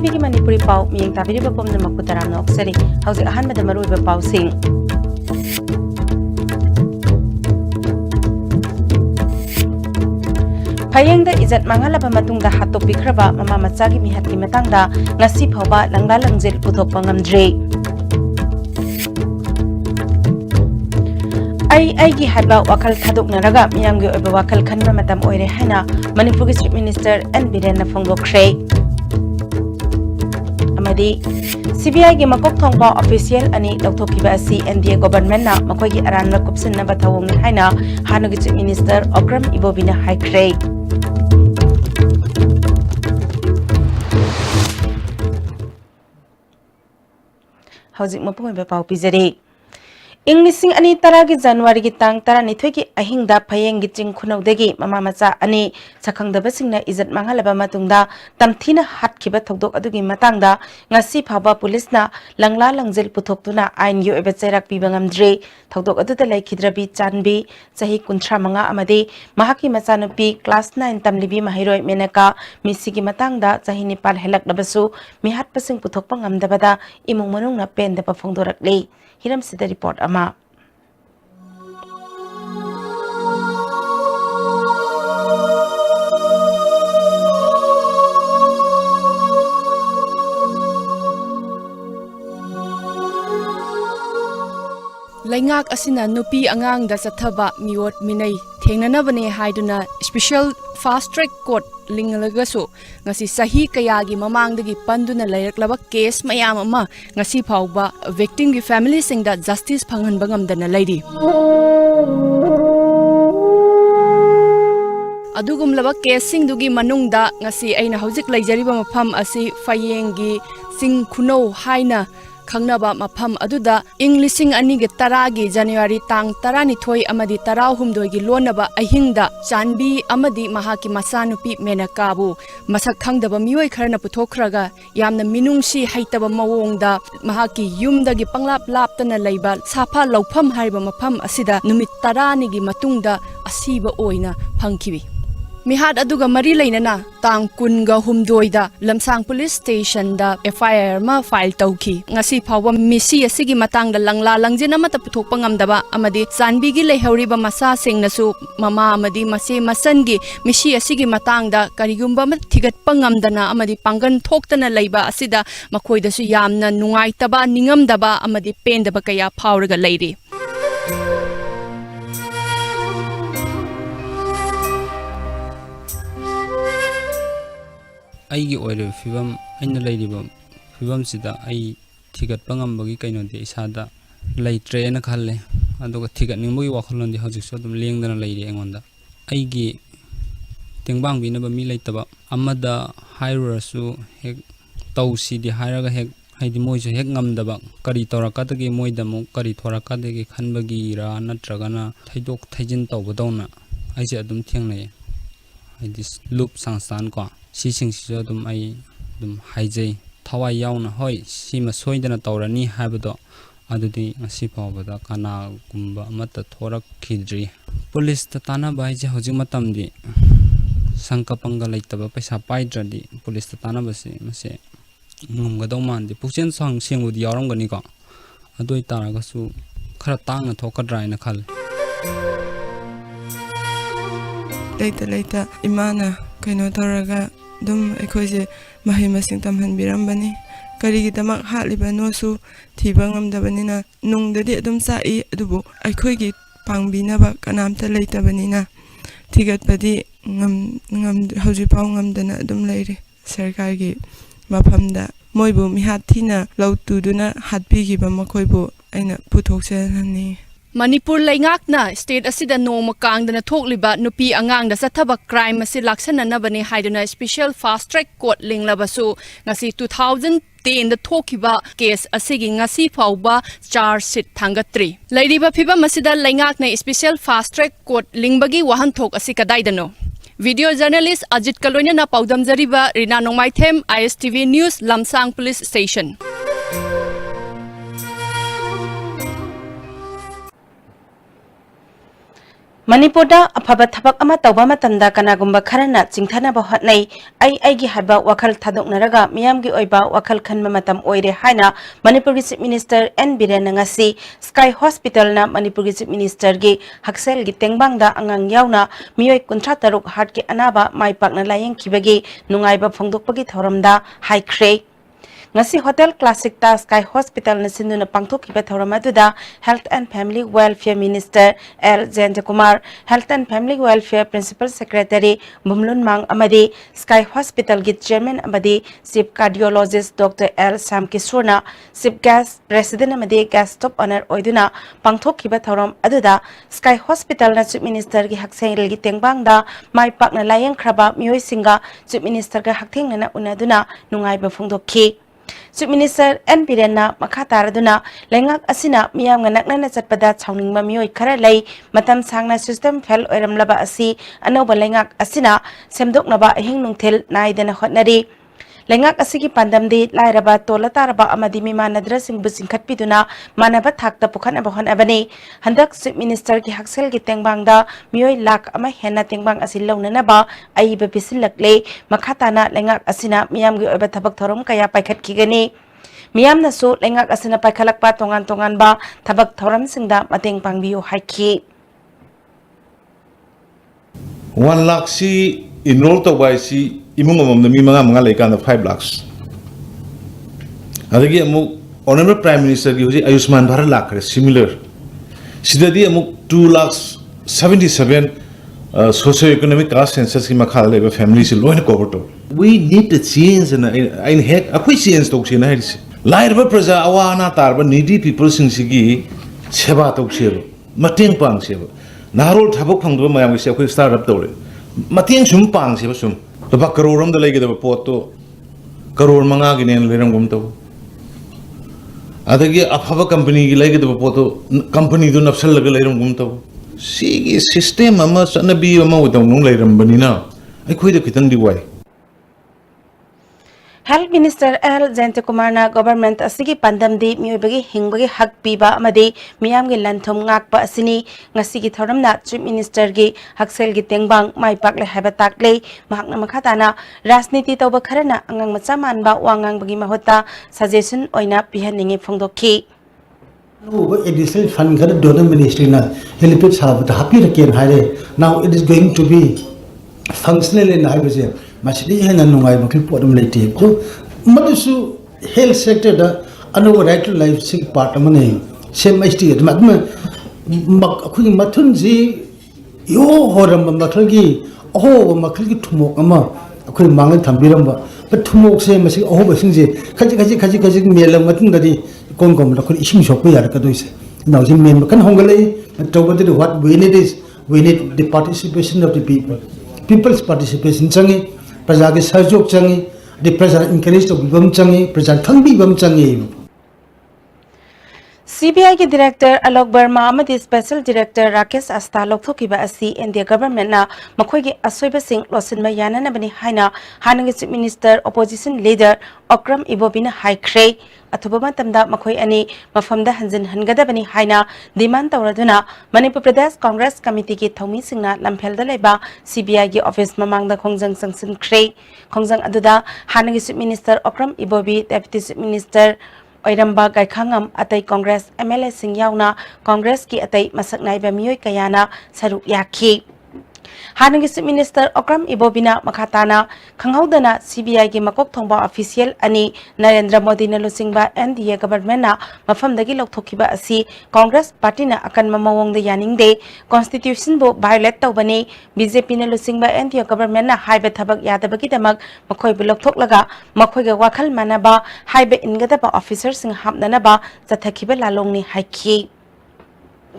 ꯇꯤꯚꯤꯒꯤ ꯃꯅꯤꯄꯨꯔꯤ ꯄꯥꯎ ꯃꯤꯌꯦꯡ ꯇꯥꯕꯤꯔꯤꯕ ꯄꯨꯝꯅꯃꯛꯄꯨ ꯇꯔꯥꯝꯅ ꯑꯣꯛꯆꯔꯤ꯫ ꯍꯧꯖꯤꯛ ꯑꯍꯥꯟꯕꯗ ꯃꯔꯨꯑꯣꯏꯕ ꯄꯥꯎꯁꯤꯡ꯫ ꯐꯌꯦꯡꯗ ꯏꯖꯠ ꯃꯥꯡꯍꯜꯂꯕ ꯃꯇꯨꯡꯗ ꯍꯥꯠꯇꯣꯛꯄꯤꯈ꯭ꯔꯕ ꯃꯃꯥ ꯃꯆꯥꯒꯤ ꯃꯤꯍꯠꯀꯤ ꯃꯇꯥꯡꯗ ꯉꯁꯤ ꯐꯥꯎꯕ ꯂꯪꯂꯥ ꯂꯪꯖꯦꯜ ꯄꯨꯊꯣꯛꯄ ꯉꯝꯗ꯭ꯔꯤ꯫ ꯑꯩꯒꯤ ꯍꯥꯏꯕ ꯋꯥꯈꯜ ꯊꯥꯗꯣꯛꯅꯔꯒ ꯃꯤꯌꯥꯝꯒꯤ ꯑꯣꯏꯕ ꯋꯥꯈꯜ ꯈꯟꯕ ꯃꯇꯝ ꯑꯣꯏꯔꯦ ꯍꯥꯏꯅ ꯃꯅꯤꯄꯨꯔꯒꯤ ꯆꯤꯐ ꯃꯤꯅꯤꯁꯇꯔ ꯑꯦꯟ ꯕꯤꯔꯦꯟꯅ ꯐꯣꯡꯗꯣꯛꯈ꯭ꯔꯦ꯫ ꯑꯃꯗꯤ CBIꯒꯤ ꯃꯀꯣꯛ ꯊꯣꯡꯕ ꯑꯣꯐꯤꯁꯤꯌꯦꯜ ꯑꯅꯤ ꯂꯧꯊꯣꯛꯈꯤꯕ ꯑꯁꯤ NDA ꯒꯣꯚꯔꯟꯃꯦꯟꯠꯅ ꯃꯈꯣꯏꯒꯤ ꯑꯔꯥꯟꯕ ꯀꯨꯞꯁꯤꯟꯅꯕ ꯊꯧꯑꯣꯡꯅꯤ ꯍꯥꯏꯅ ꯍꯥꯟꯅꯒꯤ ꯆꯤꯐ ꯃꯤꯅꯤꯁꯇꯔ ꯑꯣꯀ꯭ꯔꯝ ꯏꯕꯣꯕꯤꯅ ꯍꯥꯏꯈ꯭ꯔꯦ꯫ ꯍꯧꯖꯤꯛ ꯃꯄꯨꯡ ꯑꯣꯏꯕ ꯄꯥꯎ ꯄꯤꯖꯔꯤ꯫ ꯏꯪ 2010ꯒꯤ ꯖꯅꯋꯥꯔꯤꯒꯤ ꯇꯥꯡ 12ꯒꯤ ꯑꯍꯤꯡꯗ ꯐꯌꯦꯡꯒꯤ ꯆꯤꯡ ꯈꯨꯅꯧꯗꯒꯤ ꯃꯃꯥ ꯃꯆꯥ ꯑꯅꯤ ꯁꯛꯈꯪꯗꯕꯁꯤꯡꯅ ꯏꯖꯠ ꯃꯥꯡꯍꯜꯂꯕ ꯃꯇꯨꯡꯗ ꯇꯝꯊꯤꯅ ꯍꯥꯠꯈꯤꯕ ꯊꯧꯗꯣꯛ ꯑꯗꯨꯒꯤ ꯃꯇꯥꯡꯗ ꯉꯁꯤ ꯐꯥꯎꯕ ꯄꯨꯂꯤꯁꯅ ꯂꯪꯂꯥ ꯂꯪꯖꯦꯜ ꯄꯨꯊꯣꯛꯇꯨꯅ ꯑꯥꯏꯟꯒꯤ ꯑꯣꯏꯕ ꯆꯩꯔꯥꯛ ꯄꯤꯕ ꯉꯝꯗ꯭ꯔꯤ꯫ ꯊꯧꯗꯣꯛ ꯑꯗꯨꯗ ꯂꯩꯈꯤꯗ꯭ꯔꯕꯤ ꯆꯥꯟꯕꯤ ꯆꯍꯤ 35 ꯑꯃꯗꯤ ꯃꯍꯥꯛꯀꯤ ꯃꯆꯥꯅꯨꯄꯤ ꯀ꯭ꯂꯥꯁ 9 ꯇꯝꯂꯤꯕꯤ ꯃꯍꯩꯔꯣꯏ ꯃꯦꯅꯀꯥ ꯃꯤꯁꯤꯒꯤ ꯃꯇꯥꯡꯗ ꯆꯍꯤ 9 ꯍꯦꯜꯂꯛꯂꯕꯁꯨ ꯃꯤꯍꯥꯠꯄꯁꯤꯡ ꯄꯨꯊꯣꯛꯄ ꯉꯝꯗꯕꯗ ꯏꯃꯨꯡ ꯃꯅꯨꯡꯅ ꯄꯦꯟꯗꯕ ꯐꯣꯡꯗꯣꯔꯛꯂꯤ꯫ ꯍꯤꯔꯝꯁꯤꯗ ꯔꯤꯄꯣꯔꯠ ꯑꯃ꯫ ꯂꯩꯉꯥꯛ ꯑꯁꯤꯅ ꯅꯨꯄꯤ ꯑꯉꯥꯡꯗ ꯆꯠꯊꯕ ꯃꯤꯑꯣꯠ ꯃꯤꯅꯩ ꯊꯦꯡꯅꯅꯕꯅꯦ ꯍꯥꯏꯗꯨꯅ ꯁ꯭ꯄꯦꯁꯤꯌꯦꯜ ꯐꯥꯁꯠ ꯇ꯭ꯔꯦꯛ ꯀꯣꯔꯠ ꯂꯤꯡꯂꯒꯁꯨ ꯉꯁꯤ ꯆꯍꯤ ꯀꯌꯥꯒꯤ ꯃꯃꯥꯡꯗꯒꯤ ꯄꯟꯗꯨꯅ ꯂꯩꯔꯛꯂꯕ ꯀꯦꯁ ꯃꯌꯥꯝ ꯑꯃ ꯉꯁꯤ ꯐꯥꯎꯕ ꯚꯤꯛꯇꯤꯝꯒꯤ ꯐꯦꯃꯤꯂꯤꯁꯤꯡꯗ ꯖꯁꯇꯤꯁ ꯐꯪꯍꯟꯕ ꯉꯝꯗꯅ ꯂꯩꯔꯤ꯫ ꯑꯗꯨꯒꯨꯝꯂꯕ ꯀꯦꯁꯁꯤꯡꯗꯨꯒꯤ ꯃꯅꯨꯡꯗ ꯉꯁꯤ ꯑꯩꯅ ꯍꯧꯖꯤꯛ ꯂꯩꯖꯔꯤꯕ ꯃꯐꯝ ꯑꯁꯤ ꯐꯌꯦꯡꯒꯤ ꯆꯤꯡ ꯈꯨꯅꯧ ꯍꯥꯏꯅ ꯈꯪꯅꯕ ꯃꯐꯝ ꯑꯗꯨꯗ ꯏꯪ 2010ꯒꯤ ꯖꯅꯋꯥꯔꯤ ꯇꯥꯡ 12 ꯑꯃꯗꯤ 18ꯒꯤ ꯂꯣꯟꯅꯕ ꯑꯍꯤꯡꯗ ꯆꯥꯟꯕꯤ ꯑꯃꯗꯤ ꯃꯍꯥꯛꯀꯤ ꯃꯆꯥꯅꯨꯄꯤ ꯃꯦꯅꯀꯥꯕꯨ ꯃꯁꯛ ꯈꯪꯗꯕ ꯃꯤꯑꯣꯏ ꯈꯔꯅ ꯄꯨꯊꯣꯛꯈ꯭ꯔꯒ ꯌꯥꯝꯅ ꯃꯤꯅꯨꯡꯁꯤ ꯍꯩꯇꯕ ꯃꯑꯣꯡꯗ ꯃꯍꯥꯛꯀꯤ ꯌꯨꯝꯗꯒꯤ ꯄꯪꯂꯥꯞ ꯂꯥꯞꯇꯅ ꯂꯩꯕ ꯁꯥꯐꯥ ꯂꯧꯐꯝ ꯍꯥꯏꯔꯤꯕ ꯃꯐꯝ ꯑꯁꯤꯗ ꯅꯨꯃꯤꯠ 10ꯅꯤꯒꯤ ꯃꯇꯨꯡꯗ ꯑꯁꯤꯕ ꯑꯣꯏꯅ ꯐꯪꯈꯤꯕꯤ꯫ ꯃꯤꯍꯥꯠ ꯑꯗꯨꯒ ꯃꯔꯤ ꯂꯩꯅꯅ ꯇꯥꯡ 18ꯗ ꯂꯝꯁꯥꯡ ꯄꯨꯂꯤꯁ ꯁ꯭ꯇꯦꯁꯟꯗ FIR ꯑꯃ ꯐꯥꯏꯜ ꯇꯧꯈꯤ꯫ ꯉꯁꯤ ꯐꯥꯎꯕ ꯃꯤꯁꯤ ꯑꯁꯤꯒꯤ ꯃꯇꯥꯡꯗ ꯂꯪꯂꯥ ꯂꯪꯖꯦꯜ ꯑꯃꯠꯇ ꯄꯨꯊꯣꯛꯄ ꯉꯝꯗꯕ ꯑꯃꯗꯤ ꯆꯥꯟꯕꯤꯒꯤ ꯂꯩꯍꯧꯔꯤꯕ ꯃꯆꯥꯁꯤꯡꯅꯁꯨ ꯃꯃꯥ ꯑꯃꯗꯤ ꯃꯆꯦ ꯃꯆꯟꯒꯤ ꯃꯤꯁꯤ ꯑꯁꯤꯒꯤ ꯃꯇꯥꯡꯗ ꯀꯔꯤꯒꯨꯝꯕ ꯑꯃ ꯊꯤꯒꯠꯄ ꯉꯝꯗꯅ ꯑꯃꯗꯤ ꯄꯥꯡꯒꯟ ꯊꯣꯛꯇꯅ ꯂꯩꯕ ꯑꯁꯤꯗ ꯃꯈꯣꯏꯗꯁꯨ ꯌꯥꯝꯅ ꯅꯨꯡꯉꯥꯏꯇꯕ ꯅꯤꯡꯉꯝꯗꯕ ꯑꯃꯗꯤ ꯄꯦꯟꯗꯕ ꯀꯌꯥ ꯐꯥꯎꯔꯒ ꯂꯩꯔꯤ꯫ ꯑꯩꯒꯤ ꯑꯣꯏꯔꯤꯕ ꯐꯤꯕꯝ ꯑꯩꯅ ꯂꯩꯔꯤꯕ ꯐꯤꯕꯝꯁꯤꯗ ꯑꯩ ꯊꯤꯒꯠꯄ ꯉꯝꯕꯒꯤ ꯀꯩꯅꯣꯗꯤ ꯏꯁꯥꯗ ꯂꯩꯇ꯭ꯔꯦꯅ ꯈꯜꯂꯦ꯫ ꯑꯗꯨꯒ ꯊꯤꯒꯠꯅꯤꯡꯕꯒꯤ ꯋꯥꯈꯜꯂꯣꯟꯗꯤ ꯍꯧꯖꯤꯛꯁꯨ ꯑꯗꯨꯝ ꯂꯦꯡꯗꯅ ꯂꯩꯔꯤ ꯑꯩꯉꯣꯟꯗ꯫ ꯑꯩꯒꯤ ꯇꯦꯡꯕꯥꯡꯕꯤꯅꯕ ꯃꯤ ꯂꯩꯇꯕ ꯑꯃꯗ ꯍꯥꯏꯔꯨꯔꯁꯨ ꯍꯦꯛ ꯇꯧꯁꯤꯗꯤ ꯍꯥꯏꯔꯒ ꯍꯦꯛ ꯍꯥꯏꯗꯤ ꯃꯣꯏꯁꯨ ꯍꯦꯛ ꯉꯝꯗꯕ ꯀꯔꯤ ꯇꯧꯔꯛꯀꯗꯒꯦ ꯃꯣꯏꯗ ꯑꯃꯨꯛ ꯀꯔꯤ ꯊꯣꯔꯛꯀꯗꯒꯦ ꯈꯟꯕꯒꯤꯔꯥ ꯅꯠꯇ꯭ꯔꯒꯅ ꯊꯩꯗꯣꯛ ꯊꯩꯖꯤꯟ ꯇꯧꯕꯗꯧꯅ ꯑꯩꯁꯦ ꯑꯗꯨꯝ ꯊꯦꯡꯅꯩ꯫ ꯍꯥꯏꯗꯤ ꯂꯨꯞ ꯁꯪꯁꯊꯥꯟ ꯀꯣ ꯁꯤꯁꯤꯡꯁꯤꯁꯨ ꯑꯗꯨꯝ ꯑꯩ ꯑꯗꯨꯝ ꯍꯥꯏꯖꯩ ꯊꯋꯥꯏ ꯌꯥꯎꯅ ꯍꯣꯏ ꯁꯤꯃ ꯁꯣꯏꯗꯅ ꯇꯧꯔꯅꯤ ꯍꯥꯏꯕꯗꯣ ꯑꯗꯨꯗꯤ ꯉꯁꯤ ꯐꯥꯎꯕꯗ ꯀꯅꯥꯒꯨꯝꯕ ꯑꯃꯠꯇ ꯊꯣꯔꯛꯈꯤꯗ꯭ꯔꯤ꯫ ꯄꯨꯂꯤꯁꯇ ꯇꯥꯟꯅꯕ ꯍꯥꯏꯁꯦ ꯍꯧꯖꯤꯛ ꯃꯇꯝꯗꯤ ꯁꯪꯀ ꯄꯪꯒ ꯂꯩꯇꯕ ꯄꯩꯁꯥ ꯄꯥꯏꯗ꯭ꯔꯗꯤ ꯄꯨꯂꯤꯁꯇ ꯇꯥꯟꯅꯕꯁꯦ ꯃꯁꯦ ꯉꯝꯒꯗꯧ ꯃꯥꯟꯗꯦ꯫ ꯄꯨꯛꯆꯦꯜ ꯁꯦꯡꯕꯨꯗꯤ ꯌꯥꯎꯔꯝꯒꯅꯤꯀꯣ ꯑꯗꯨ ꯑꯣꯏꯇꯥꯔꯒꯁꯨ ꯈꯔ ꯇꯥꯡꯅ ꯊꯣꯛꯀꯗ꯭ꯔꯥ ꯍꯥꯏꯅ ꯈꯜꯂꯤ꯫ ꯂꯩꯇ ꯏꯃꯥꯅ ꯀꯩꯅꯣ ꯇꯧꯔꯒ ꯑꯗꯨꯝ ꯑꯩꯈꯣꯏꯁꯦ ꯃꯍꯩ ꯃꯁꯤꯡ ꯇꯝꯍꯟꯕꯤꯔꯝꯕꯅꯤ꯫ ꯀꯔꯤꯒꯤꯗꯃꯛ ꯍꯥꯠꯂꯤꯕꯅꯣꯁꯨ ꯊꯤꯕ ꯉꯝꯗꯕꯅꯤꯅ ꯅꯨꯡꯗꯗꯤ ꯑꯗꯨꯝ ꯆꯥꯛꯏ ꯑꯗꯨꯕꯨ ꯑꯩꯈꯣꯏꯒꯤ ꯄꯥꯡꯕꯤꯅꯕ ꯀꯅꯥꯝꯇ ꯂꯩꯇꯕꯅꯤꯅ ꯊꯤꯒꯠꯄꯗꯤ ꯍꯧꯖꯤꯛꯐꯥꯎ ꯉꯝꯗꯅ ꯑꯗꯨꯝ ꯂꯩꯔꯤ꯫ ꯁꯔꯀꯥꯔꯒꯤ ꯃꯐꯝꯗ ꯃꯣꯏꯕꯨ ꯃꯤꯍꯥꯠ ꯊꯤꯅ ꯂꯧ ꯇꯨꯗꯨꯅ ꯍꯥꯠꯄꯤꯈꯤꯕ ꯃꯈꯣꯏꯕꯨ ꯑꯩꯅ ꯄꯨꯊꯣꯛꯆꯍꯟꯅꯤꯡꯉꯤ꯫ ꯃꯅꯤꯄꯨꯔ ꯂꯩꯉꯥꯛꯅ ꯁ꯭ꯇꯦꯠ ꯑꯁꯤꯗ ꯅꯣꯡꯃ ꯀꯥꯡꯗꯅ ꯊꯣꯛꯂꯤꯕ ꯅꯨꯄꯤ ꯑꯉꯥꯡꯗ ꯆꯠꯊꯕ ꯀ꯭ꯔꯥꯏꯝ ꯑꯁꯤ ꯂꯥꯛꯁꯟꯅꯅꯕꯅꯤ ꯍꯥꯏꯗꯨꯅ ꯁ꯭ꯄꯦꯁꯤꯌꯦꯜ ꯐꯥꯁꯠ ꯇ꯭ꯔꯦꯛ ꯀꯣꯔꯠ ꯂꯤꯡꯂꯕꯁꯨ ꯉꯁꯤ 2010ꯗ ꯊꯣꯛꯈꯤꯕ ꯀꯦꯁ ꯑꯁꯤꯒꯤ ꯉꯁꯤ ꯐꯥꯎꯕ ꯆꯥꯔꯖ ꯁꯤꯠ ꯊꯥꯡꯒꯠꯇ꯭ꯔꯤ꯫ ꯂꯩꯔꯤꯕ ꯐꯤꯚꯝ ꯑꯁꯤꯗ ꯂꯩꯉꯥꯛꯅ ꯁ꯭ꯄꯦꯁꯤꯌꯦꯜ ꯐꯥꯁꯠ ꯇ꯭ꯔꯦꯛ ꯀꯣꯔꯠ ꯂꯤꯡꯕꯒꯤ ꯋꯥꯍꯟꯊꯣꯛ ꯑꯁꯤ ꯀꯗꯥꯏꯗꯅꯣ? ꯚꯤꯗꯤꯑꯣ ꯖꯔꯅꯦꯂꯤꯁꯠ ꯑꯖꯤꯠꯀ ꯂꯣꯏꯅꯅ ꯄꯥꯎꯗꯝꯖꯔꯤꯕ ꯔꯤꯅꯥ ꯅꯣꯡꯃꯥꯏꯊꯦꯝ ISTV ꯅ꯭ꯌꯨꯁ ꯂꯝꯁꯥꯡ police station. Manipurda afaba thabak ama tawba matamda kanagumba kharana chingthanaba hotnai aigi haba wakhal thadoknaraga miyamgi oiba wakhal khanma matam oire haina Manipur Chief Minister N Biren ngasi Sky Hospital na Manipur Chief Minister gi haksel gi tengbangda angang yauna miyoi 53 heart ki anaba maipakna layeng khibagi nungaiba phongdokpagi thoramda haikre ngasi Hotel Classic ta Sky Hospital na sinduna pangthokkiba thoramatuda Health and Family Welfare Minister L Jayantakumar, Health and Family Welfare Principal Secretary Bumlun Mang amadi Sky Hospital gi Chairman amadi Chief Cardiologist Dr. L Samkishwarna, Chief Guest President amadi Guest Top Honor oiduna pangthokkiba thoram aduda Sky Hospital na Chief Minister gi haksengil gi tengbangda mai pakna layeng khraba miyoi singa Chief Minister ga hakthengna unaduna nungaiba phongdokki Chief Minister N Birena Makataraduna Lengak Asina Miyam Nakna Zatpada Chowning Mamioi Karalay Matam Sangna System Fell Oram Laba Asi Anoba Lengak Asina Semdok Naba Hing Nungtil Naidana Hotnari Lengak Asiki Pandamdi Lairaba Tolataraba Amadi Mimana Dressing Busing Katpiduna Manaba Takta Pukan Abahon Abani Handak Chief Minister Ki Haksel Ki Tengbangda Miyoi Lak Ama Hena Tengbang Asilaw Nanaba Aiba Bisilakle Makatana Lengak Asina Miyam Gi Oba Tabak Thorom Kaya Paikat Kigani Miyam Nasu Lengak Asina Paikalakpa Tongan Ba Tabak Thoram Singda Mateng Pangbiyo Haiki 1 lakh si enroll to by si imung amam mi mga laikan 5 lakhs adagi amu honorable prime minister gi hoji ayushman bharat lakh similar sidadi amu 2 lakhs 77 socio-economic class census ki makha leba family si loin cover to we need to change and I heck akoi change to si na hirsi lairba praja awana tarba needy people sing sigi seba to si mateng pang seba narol thabok phangdo mayam si akoi start up tore mateng sum pang seba sum Laba karoram da lagi da poto karor manga gi nen leram gum to adagi afaba company gi lagi da poto company do nafsal laga leram gum to si system ama sanabi ama udang nung leram banina ai khoi da kitang di wai Health Minister L Jayantakumar na government asigi pandamdi miyobagi hingbagi hak piba amadi miyamgi lanthom ngakpa asini ngasigi thoramna Chief Minister gi haksel gi tengbang mai pakle haba takle mahakna makhatana rajniti tawba kharana angang macha manba wangang bagi mahota suggestion oina pihaningi phongdokhi additional fund for the donor ministry na helipad salab ta happy raken haire now it is going to be functional in hybrid masidi hena nungai bakil podum leite so madusu health sector da anu right to life sing part amane same ST matma akhui mathun ji yo horam mathal gi oho makhal gi thumok ama akhui mangal thambiram ba but thumok se masi oho ba sing je khaji melam matun gadi kon kom rakhu ising shop ya ka doise now ji men kan hongalai tawbadi what we need is we need the participation of the people's participation changi praja ke sahjog changi the praja encourage to bam changi praja thangbi bam changi CBI ki Director Alok Verma amadi Special Director Rakesh Asta lokhthokiba asi India government na makhoi gi asoiba sing losinma yanana bani haina hanangi Chief Minister Opposition Leader Okram Ibobina haikre athuba matamda makhoi ani mafamda hanjin hangada bani haina demand tawraduna Manipur Pradesh Congress Committee ki thomi singna lamfelda leba CBI gi office mamangda khongjang sangsin kre khongjang aduda hanangi Chief Minister Okram Ibobi Deputy Chief Minister Oiramba Gaikhangam atai Congress MLA sing yauna Congress ki atai masak naiba miyoi kayana saruk yakhi Hanangi Chief Minister Okram Ibobina makhatana khanghaudana CBI gi makok thongba official ani Narendra Modi na lusingba NDA government na mafamdagi lokthokiba asi Congress party na akan mamawong de yaningde constitution bo violate tawbani BJP na lusingba NDA government na haiba thabak yadabagi damak makhoi bu lokthoklaga makhoi ga wakhal manaba haiba ingadaba officer sing hamnanaba chathakiba lalongni haiki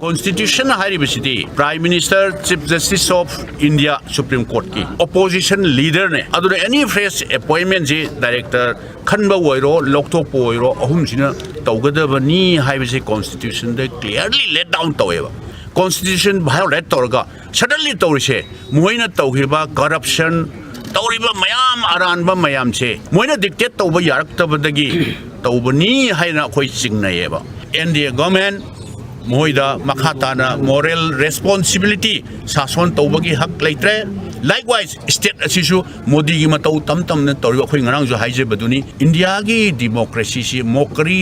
Constitution haribasidi Prime Minister Chief Justice of India Supreme Court ki opposition leader ne aduna any fresh appointment ji director khanba oiro lokthok oiro ahum sina tawgadaba ni haibase constitution de clearly let down taweba constitution violate torga suddenly tawrise moina tawhiba corruption tawriba mayam aranba mayam che moina dictate tawba yarak tabadagi tawbani haina khoi singnayeba NDA government moida makhatana moral responsibility sason tawbagi hak leitre likewise state asisu modi gi matau tam na tori khoi ngarang jo haije baduni india gi democracy si mockery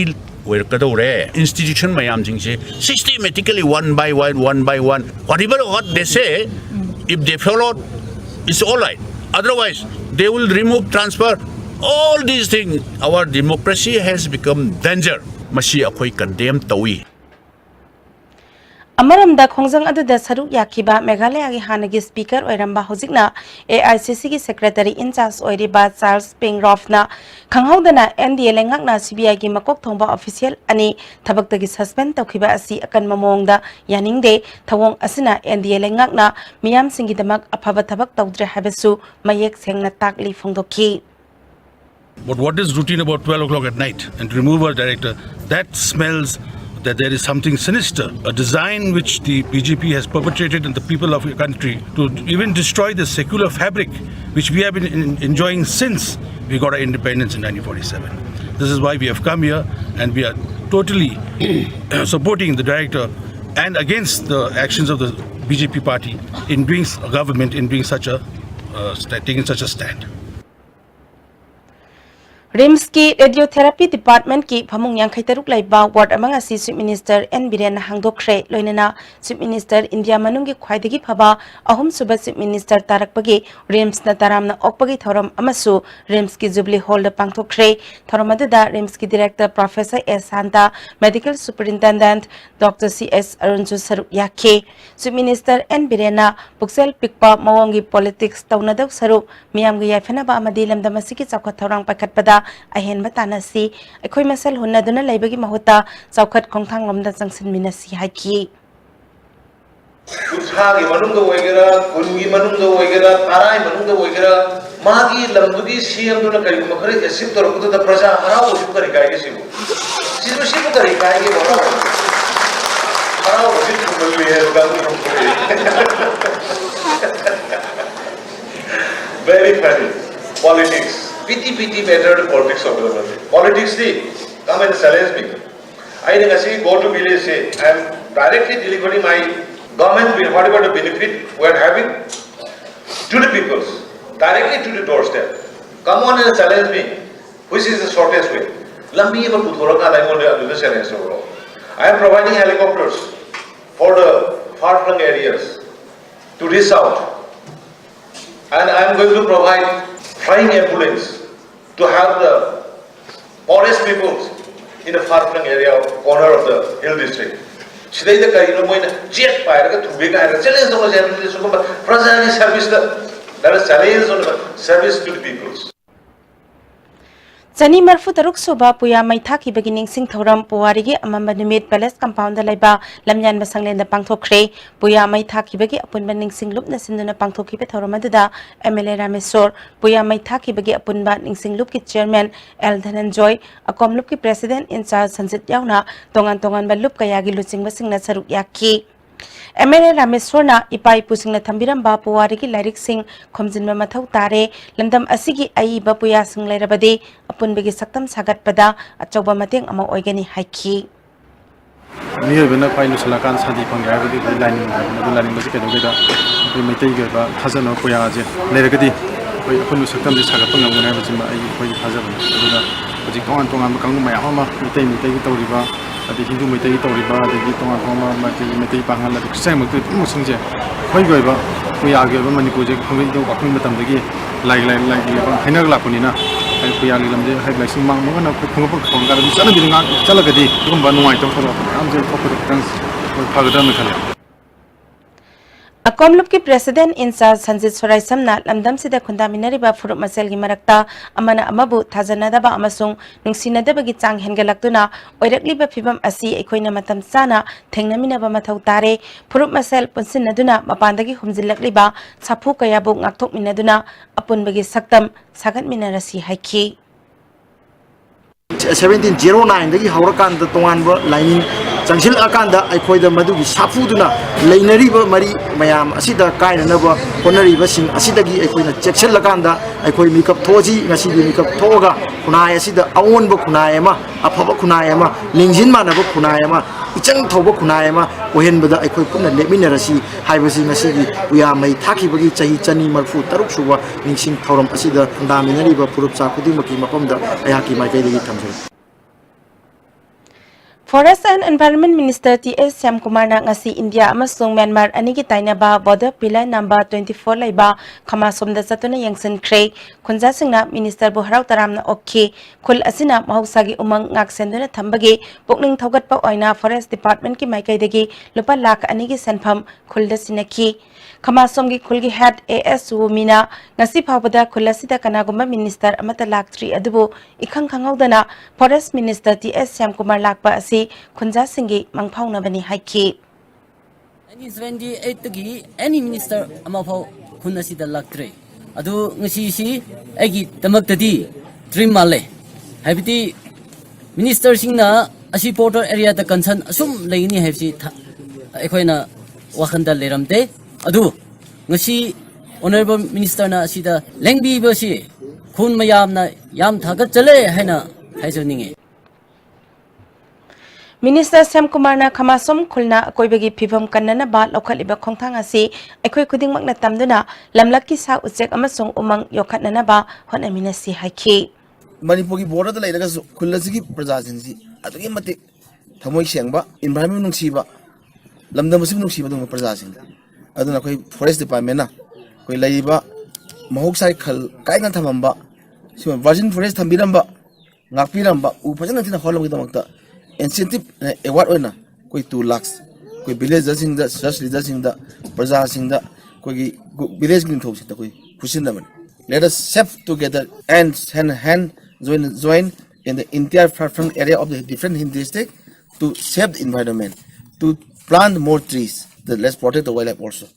where kadore institution mayam jingse systematically one by one whatever what they say if they follow it's all right otherwise they will remove transfer all these things our democracy has become danger mashi akhoi condemn tawi Amaramda khongjang aduda saruk yakiba Meghalaya gi hanagi speaker oiramba hojikna AICC gi secretary in charge oiriba Charles Pingroff na khanghaudana NDA lengakna CBI gi makok thongba official ani thabaktagi suspend tawkhiba asi akan mamongda yaningde thawong asina NDA lengakna miyam singi damak aphaba thabak tawdre habesu mayek sengna takli phongdokhi. But what is routine about 12 o'clock at night and to remove our director, that smells that there is something sinister, a design which the BJP has perpetrated in the people of your country to even destroy the secular fabric which we have been enjoying since we got our independence in 1947. This is why we have come here and we are totally supporting the director and against the actions of the BJP party in doing a government in doing such a taking such a stand. RIMS की radiotherapy department की famung yang khai taruk laiba ward amang asi chief minister N Biren hangdokre loinana chief minister India manung gi khwaidagi phaba ahum suba chief minister tarakpagi RIMS na taramna okpagi thoram amasu RIMS ki jubilee hall da pangthokre thoram aduda RIMS ki director professor S Santa medical superintendent Dr CS Arunju Saruk yakhe chief minister N Biren puksel pikpa mawang gi politics taunadau saruk miyam gi yafena ba amadi lamdam asiki chawkhat thorang pakhatpada ahen batana si akhoi masal hunna duna laibagi mahuta chawkhat khongthang lomda changsin minasi haiki Uthagi manung do wegera kungi manung do wegera tarai manung do wegera magi lamdugi CM duna kari makhare esip tor kudu da praja harau usu kari kai ge sibu sibu kari kai ge harau usu kumali hai galu very funny politics PT better politics of the politics the come and challenge me. I think I go to village say I am directly delivering my government bill, whatever the benefit we are having to the peoples, directly to the doorstep. Come on and challenge me, which is the shortest way. Lambi ever puthoraka I want to do the challenge overall. I am providing helicopters for the far-flung areas to reach out, and I am going to provide flying ambulance to have the poorest people in a far-flung area corner of the hill district. Today the guy moina jet fire ka thubi ka challenge on the service prajani service that is challenge on service to the people. Chani marfu taruk soba puya maitha ki beginning sing thoram puwari gi amamba nimit palace compound laiba lamyan basanglen da pangthokre puya maitha ki begi apunba ningsing lup na sinduna pangthokhi pe thoram aduda MLA Rameswar puya maitha ki begi apunba ningsing lup ki chairman L Dhananjoy akom lup ki president in charge Sanjit Yauna tongan ba lup kaya gi luching basingna saruk yakhi MLA Rameswar na ipai pusingna thambiram ba puwari ki lyric sing khomjinba mathau tare lamdam asigi ai ba puya sing lairabade apun begi saktam sagat pada achauba mateng ama oigani haiki Near when I find Sulakan Sadi from Gravity lining, the lining was getting better. We may take a Hazan of Poyaji, Neragadi, upon the Sakan Sagapan when I was in my Hazan. But you can't go on my Hama, you take it to river, the Hindu may take it to river, the Giton Homa, may take Pangala, the same with Musinja. However, we are given Manipuri, who do walking with them the like Hinaglapunina. We are have like some man of Salagadi, Gumbano, I don't know. Akom lup ki president in charge Sanjit Sorai samna lamdam sida khundaminari ba furup masel gi marakta amana amabu thajana ba amasung nungsina da bagi chang hengalaktuna oirakli ba phibam asi ekoina matam sana thengnamina ba mathau tare furup masel punsin naduna mapandagi humjilakli ba saphu kaya bu ngakthok minaduna apun bagi saktam sagat minarasi haiki 1709 dagi hawrakan da tongan ba line changsil akanda aikhoida madugi safuduna leinariba mari mayam asida kainanaba honariba sing asidagi aikoina cheksel akanda aikoi mikap thoji ngasi bi mikap thoga khunai asida awonba khunai ma afaba khunai ma lingjin manaba khunai ma ichang thoba khunai ma ohenbada aikoi punna leminarasi haibasi ngasi gi uya mai thakibagi chahi chani marfu taruk suwa ningsing thoram asida fundaminariba purup cha khudimaki mapamda ayaki maikaidagi thamjai. Forest and Environment Minister T.S. Syamkumar na ngasi India amasung Myanmar anigi tainaba border pillar number 24 laiba khamasomda satuna yangsin kre khunja singna minister bu harau taramna okki khul asina mahusagi umang ngak senduna thambagi pukning thogatpa oina Forest Department ki maikaidagi lupa lakh anigi senpham khulda sinaki Khamasomgi khulgi head AS Wumina ngasi phawbada khulasida kanagumba minister amata laktri adubu ikhang khangaudana Forest Minister T.S. Syamkumar lakpa asi khunja singi mangphauna bani haiki. 1978 tagi any minister amaphaw khunasida laktre adu ngasi si agi tamaktadi dream male habiti minister singna asi border area ta concern asum leini habsi ekhoina wakhanda leramte adu ngasi honorable minister na asida lengbi basi khun mayam na yam thagat chale haina haijoninge. Minister Syamkumar na Khamasom khulna koibagi phibam kannana ba lokhaliba khongthang asi ekhoi khudingmak na tamduna lamlaki sa uchek amasung umang yokhatnana ba honaminasi haiki. Manipuri border da lairaga khullasigi prajasingsi adugi matik thamoi sengba environment nungsiba lamdamasib nungsiba dung prajasing aduna koi forest department na koi laiba mahoksai khal kaina thamamba sima virgin forest thambiramba ngakpiramba u phajana thina holomgi damakta incentive award oina koi 2 lakhs koi village sing da search leader sing da praja sing da koi village ning thok sita koi pusin daman. Let us step together and hand join in the entire front area of the different Hindi district to save the environment, to plant more trees. Let's protect the wildlife also.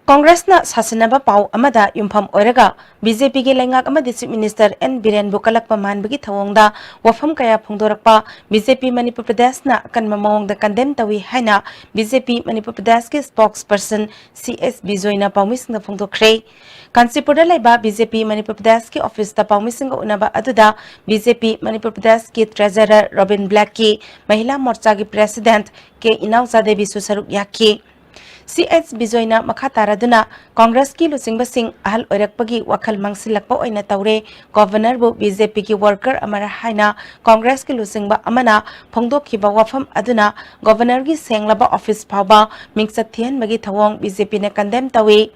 Congress na sasanaba pau amada yumpham oiraga BJP ge lengak ama District Minister N Biren Bukalak pamanbagi thawongda wafam kaya phongdorakpa BJP Manipur Pradesh na kanma mawongda condemn tawi haina BJP Manipur Pradesh ke spokesperson CS Bijoyna paumisingda phongdokre Kansipurda laiba BJP Manipur Pradesh ke office ta paumisinga unaba aduda BJP Manipur Pradesh ke treasurer Robin Black ki mahila morcha ki president ke Inauza Devi susaruk yaki CS Bijoyna Makataraduna Congress ki Lusingba Singh ahal oirakpagi wakhal mangsilakpa oina tawre Governor bu BJP ki worker amara haina Congress ki Lusingba amana phongdokhiba wafam aduna Governor gi senglaba office phawba mingsathian magi thawong BJP ne condemn tawi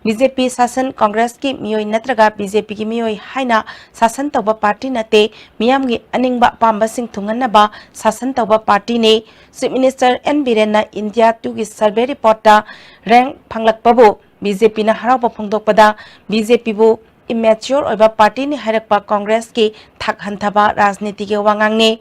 BJP Sasan Congress ki miyoi natraga BJP ki miyoi haina Sasan tawba party nate miyamgi aningba pamba sing thunganaba Sasan tawba party ne Chief Minister N Biren na India 2 ki survey report ta rank phanglakpabu BJP na haraba phongdokpada BJP bu immature oiba party ni hairakpa Congress ki thak hanthaba rajniti ke wangang ne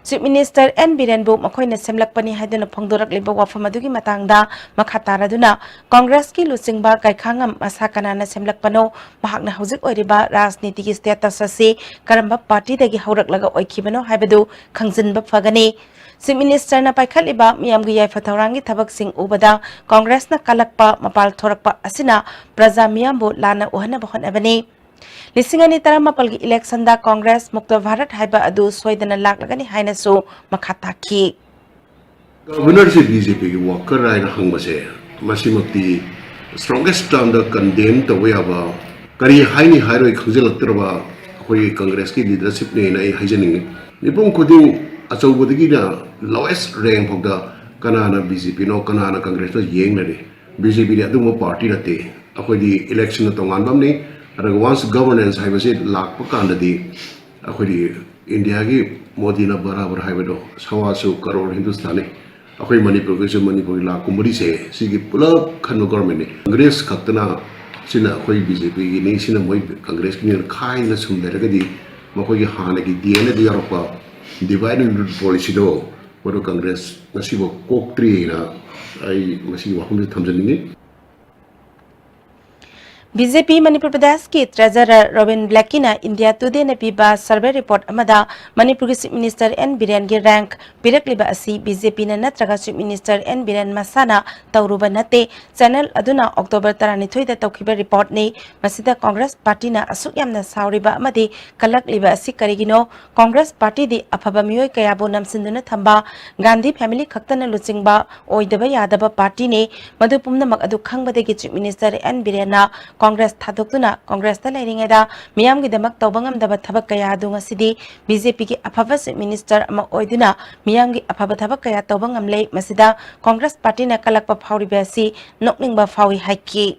Chief Minister N Biren bu makhoina semlakpani haiduna phongdorak leba wafam adugi matangda makhataraduna Congress ki lusingba kaikhangam masakana na semlakpano mahakna hojik oiriba rajniti ki status ase karamba party dagi hauraklaga oikhibano haibadu khangjinba phagani Chief Minister na paikhaliba miyamgi yai fataurangi thabak sing ubada Congress na kalakpa mapal thorakpa asina praja miyambu lana uhana bahon abani Lisingani taramapalgi election da Congress Mukta Bharat haiba adu soidana laklagani haina su makhataki Governor se BJP ki worker raina hangbase masimati strongest term da condemn to wayaba kari haini hairoi khujelatraba khoi Congress ki leadership ne nai haijaning nipung khuding achobodagi na lowest rank phogda kanana BJP no kanana Congress no yengnare BJP ri adu mo party rate akhoi di election to nganbam ni once governance hai base lakpa kandadi akhoi India gi Modi na barabar hai bedo sawasu crore Hindustani akhoi Manipur ge Manipur la kumri se sigi pulap khanu government ni Congress khatna sina akhoi BJP gi ni sina moi Congress ki ni khai na sumdara ga di makoi gi hana gi DNA di yaropa divide and rule policy do bodo Congress nasibo kok tri na ai masi wa hum thamjani ni BJP Manipur Pradesh ki Treasurer Robin Blackina India Today na piba survey report amada Manipur Chief Minister N Biren gi rank pirakliba asi BJP na natraga Chief Minister N Biren masana tauruba nate channel aduna October 12 da tawkiba report ni masida Congress Party na asuk yamna sauriba amadi kalakliba asi karigino Congress Party di afaba miyoi kayabo namsinduna thamba Gandhi family khaktana luchingba oidaba yadaba party ne madu pumnamak adu khangbadegi Chief Minister N Biren na Congress Thadokuna Congress ta leiringeda miyam gi damak tawbangam daba thabak kaya dunga sidi BJP ki afaba minister ama oiduna miyam gi afaba thabak kaya tawbangam lei masida Congress Party na kalakpa phawri basi nokningba phawi haiki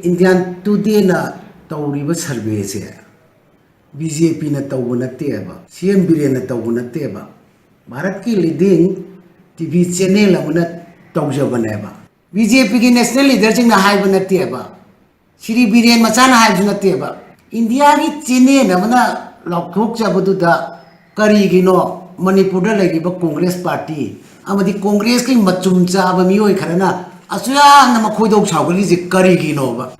Indian Today na tawriba survey se BJP na tawbu natteba CM Biren na tawbu natteba Bharat ki leading TV channel amuna tawjabaneba BJP ki national leader jing na haiba natteba Shri Biren Machana Hajuna Teba. India ki Chine Namana Lokok Chabuda Karigino Manipur like Congress Party. Amadi Congress ki Machumcha Bamio Karana Asuya Namakodo Chawali Karigino.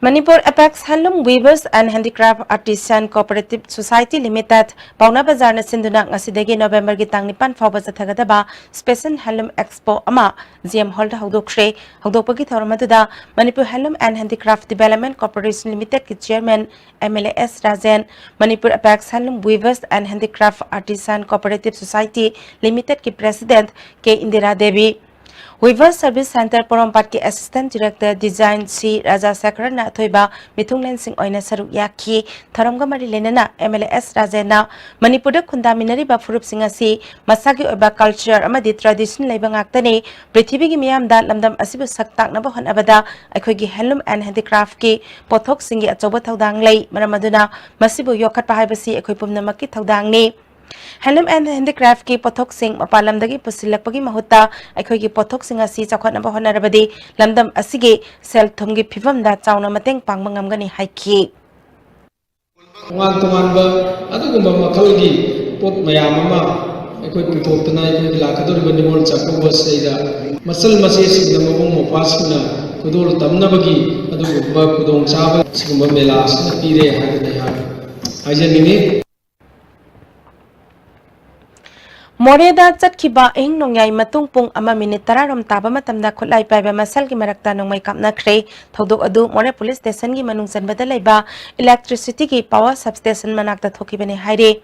Manipur Apex Handloom Weavers and Handicraft Artisan Cooperative Society Limited Pauna Bazar na sinduna ngasidagi November gitang nipan fawba sathagadaba Special Handloom Expo ama GM Hall hawdokre hawdokpagi thawramaduda Manipur Handloom and Handicraft Development Corporation Limited ki Chairman MLAS Rajan Manipur Apex Handloom Weavers and Handicraft Artisan Cooperative Society Limited ki President K Indira Devi Weaver Service Center Porompat ki Assistant Director Design C Raja Sakrana Thoiba Mithunglen Singh Oina Saruk Yaki Tharamga Mari Lenana MLAS Rajena Manipur Khunda Minari ba Furup Singasi Masagi Oba Culture amadi Tradition Leiba Ngaktani Prithibi gi miyam da lamdam asibu saktak na bahon abada akhoi gi Handloom and Handicraft ki pothok singi achoba thaudang lei maramaduna masibu yokat pahaibasi akhoi pumnamak ki thaudang ni Handloom and Handicraft ki pothok sing mapalamdagi pusilakpagi mahutta akhoi gi pothok singa si chakhatna ba honarabadi lamdam asigi sel thumgi phivamda chauna mateng pangma ngamgani haiki Tungan-tunganba adugumba makhalgi pot mayam ama akhoi puthoktana akhoi lakadoriba nimol chakwa saida masal masesi namabung mapasina kudol tamnabagi adugumba kudong chaba sigumba mela asna pire haidai haijani Moreda Chatkiba Ing Nongyai Matung Pung Ama Minute Tararam Taba Matamda Kulai Paiba Masal Ki Marakta Nongmai Kapna Kre Thodok Adu More Police Station Gi Manung Sanbada Laiba Electricity Ki Power Substation Manakta Thokibane Haire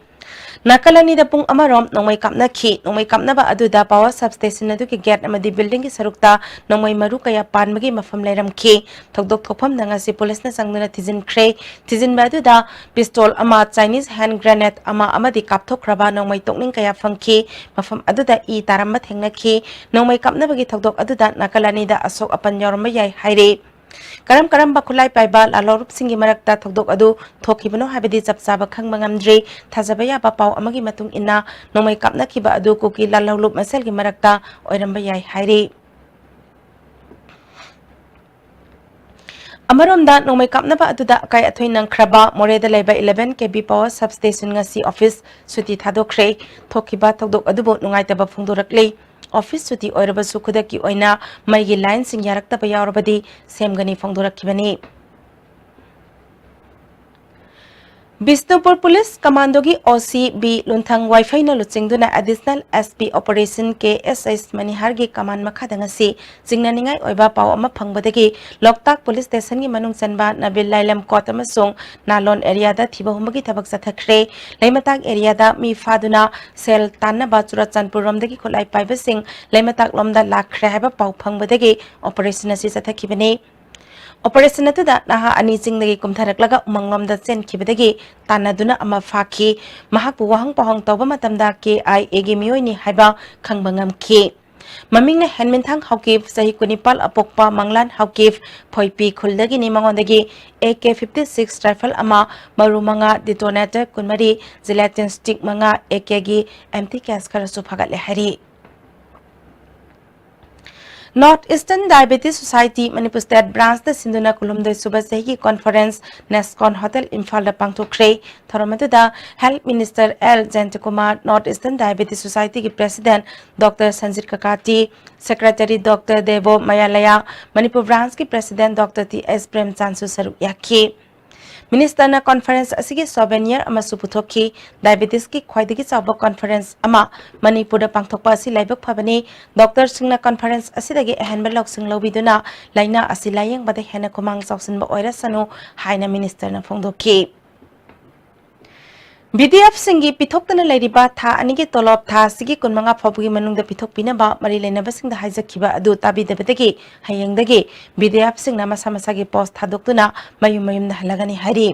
Nakalani da Pung Amarom Nongmai Kapna Ki Nongmai Kapna Ba Adu da Power Substation Adu Ki Gate Amadi Building Ki Sarukta Nongmai Maru Kaya Panmagi Mafam Lairam Ki Thodok Thopam Nangasi Police Na Sangnuna Tizin Kre Tizin Ba Adu da Pistol Ama Chinese Hand Grenade Ama Amadi Kapthok Raba Nongmai Tokning Kaya Fangki Mafam aduda I taramba thengnaki nongmai kapnabagi thodok aduda nakalani da asok apan yorma yai haire karam ba khulai paiba lalorup singi marakta thodok adu thokibano habedi chapchaba khangma ngamdre thajabaya ba paw amagi matung inna nongmai kapnaki ba adu koki lalolup maselgi marakta oiramba yai haire Amaromda Nongmai Kapnaba Aduda Kai Athoi Nangkraba Moreda Laiba 11 KB Power Substation Ngasi Office Suti Thadokre Thokiba Thodok Adubo Nungaitaba Phungdorakle Office Suti Oiraba Sukudaki Oina Maigi Line Sing Yaraktaba Yaurabadi Semgani Phungdorakibani Bisnupur Police Commando gi OCB Lunthang Wi-Fi na luchingduna Additional SP Operation KSS Manihar gi command makhadanga si jingnaningai oiba paw ama phangbadagi Loktak Police Station gi manung chanba Nabil Lailam Kot amasung Nalon area da thiba humbagi thabak sathakre Laimatak area da mi faduna sel tanna ba Churachandpur romdagi kholai paiba sing Laimatak lomda lakhre haiba paw phangbadagi operation asi sathakibani Operation atuda naha ani jingnagi kumtharaklaga umanglomda chen khibadagi tanaduna ama phaki mahakpu wahang pahang tawba matamda KIA gi mioi ni haiba khangbangam ki mamingna henminthang haukif sahi kunipal apokpa manglan haukif phoipi khuldagi ni mangondagi AK-56 rifle ama maru manga detonator kunmari gelatin stick manga AK gi empty gas kharasu phagatle hari North Eastern Diabetes Society Manipur State Branch the Sinduna Kulumdoi Subasehi Conference Nescon Hotel Imphal Pangtokre Thoramatuda Health Minister L. Jentakumar North Eastern Diabetes Society ki President Dr. Sanjit Kakati Secretary Dr. Devo Mayalaya Manipur Branch ki President Dr. T. S. Prem Chansu Saru Yaki Minister na conference asigi souvenir ama suputoki diabetes ki khwaidagi chawba conference ama Manipur da pangthokpa asi laibak phabani doctor singna conference asidagi ehanba loksing lobiduna laina asi layeng bada hena kumang chawsinba oira sanu haina minister na phongdoki BDF singi pithokna lairiba tha anigi tolop tha sigi kunmanga phabugi manungda pithokpina ba mari leinaba singda haijakhiba adu tabi debedagi hayengdagi BDF singna masa masagi post thadoktuna mayum na halagani hari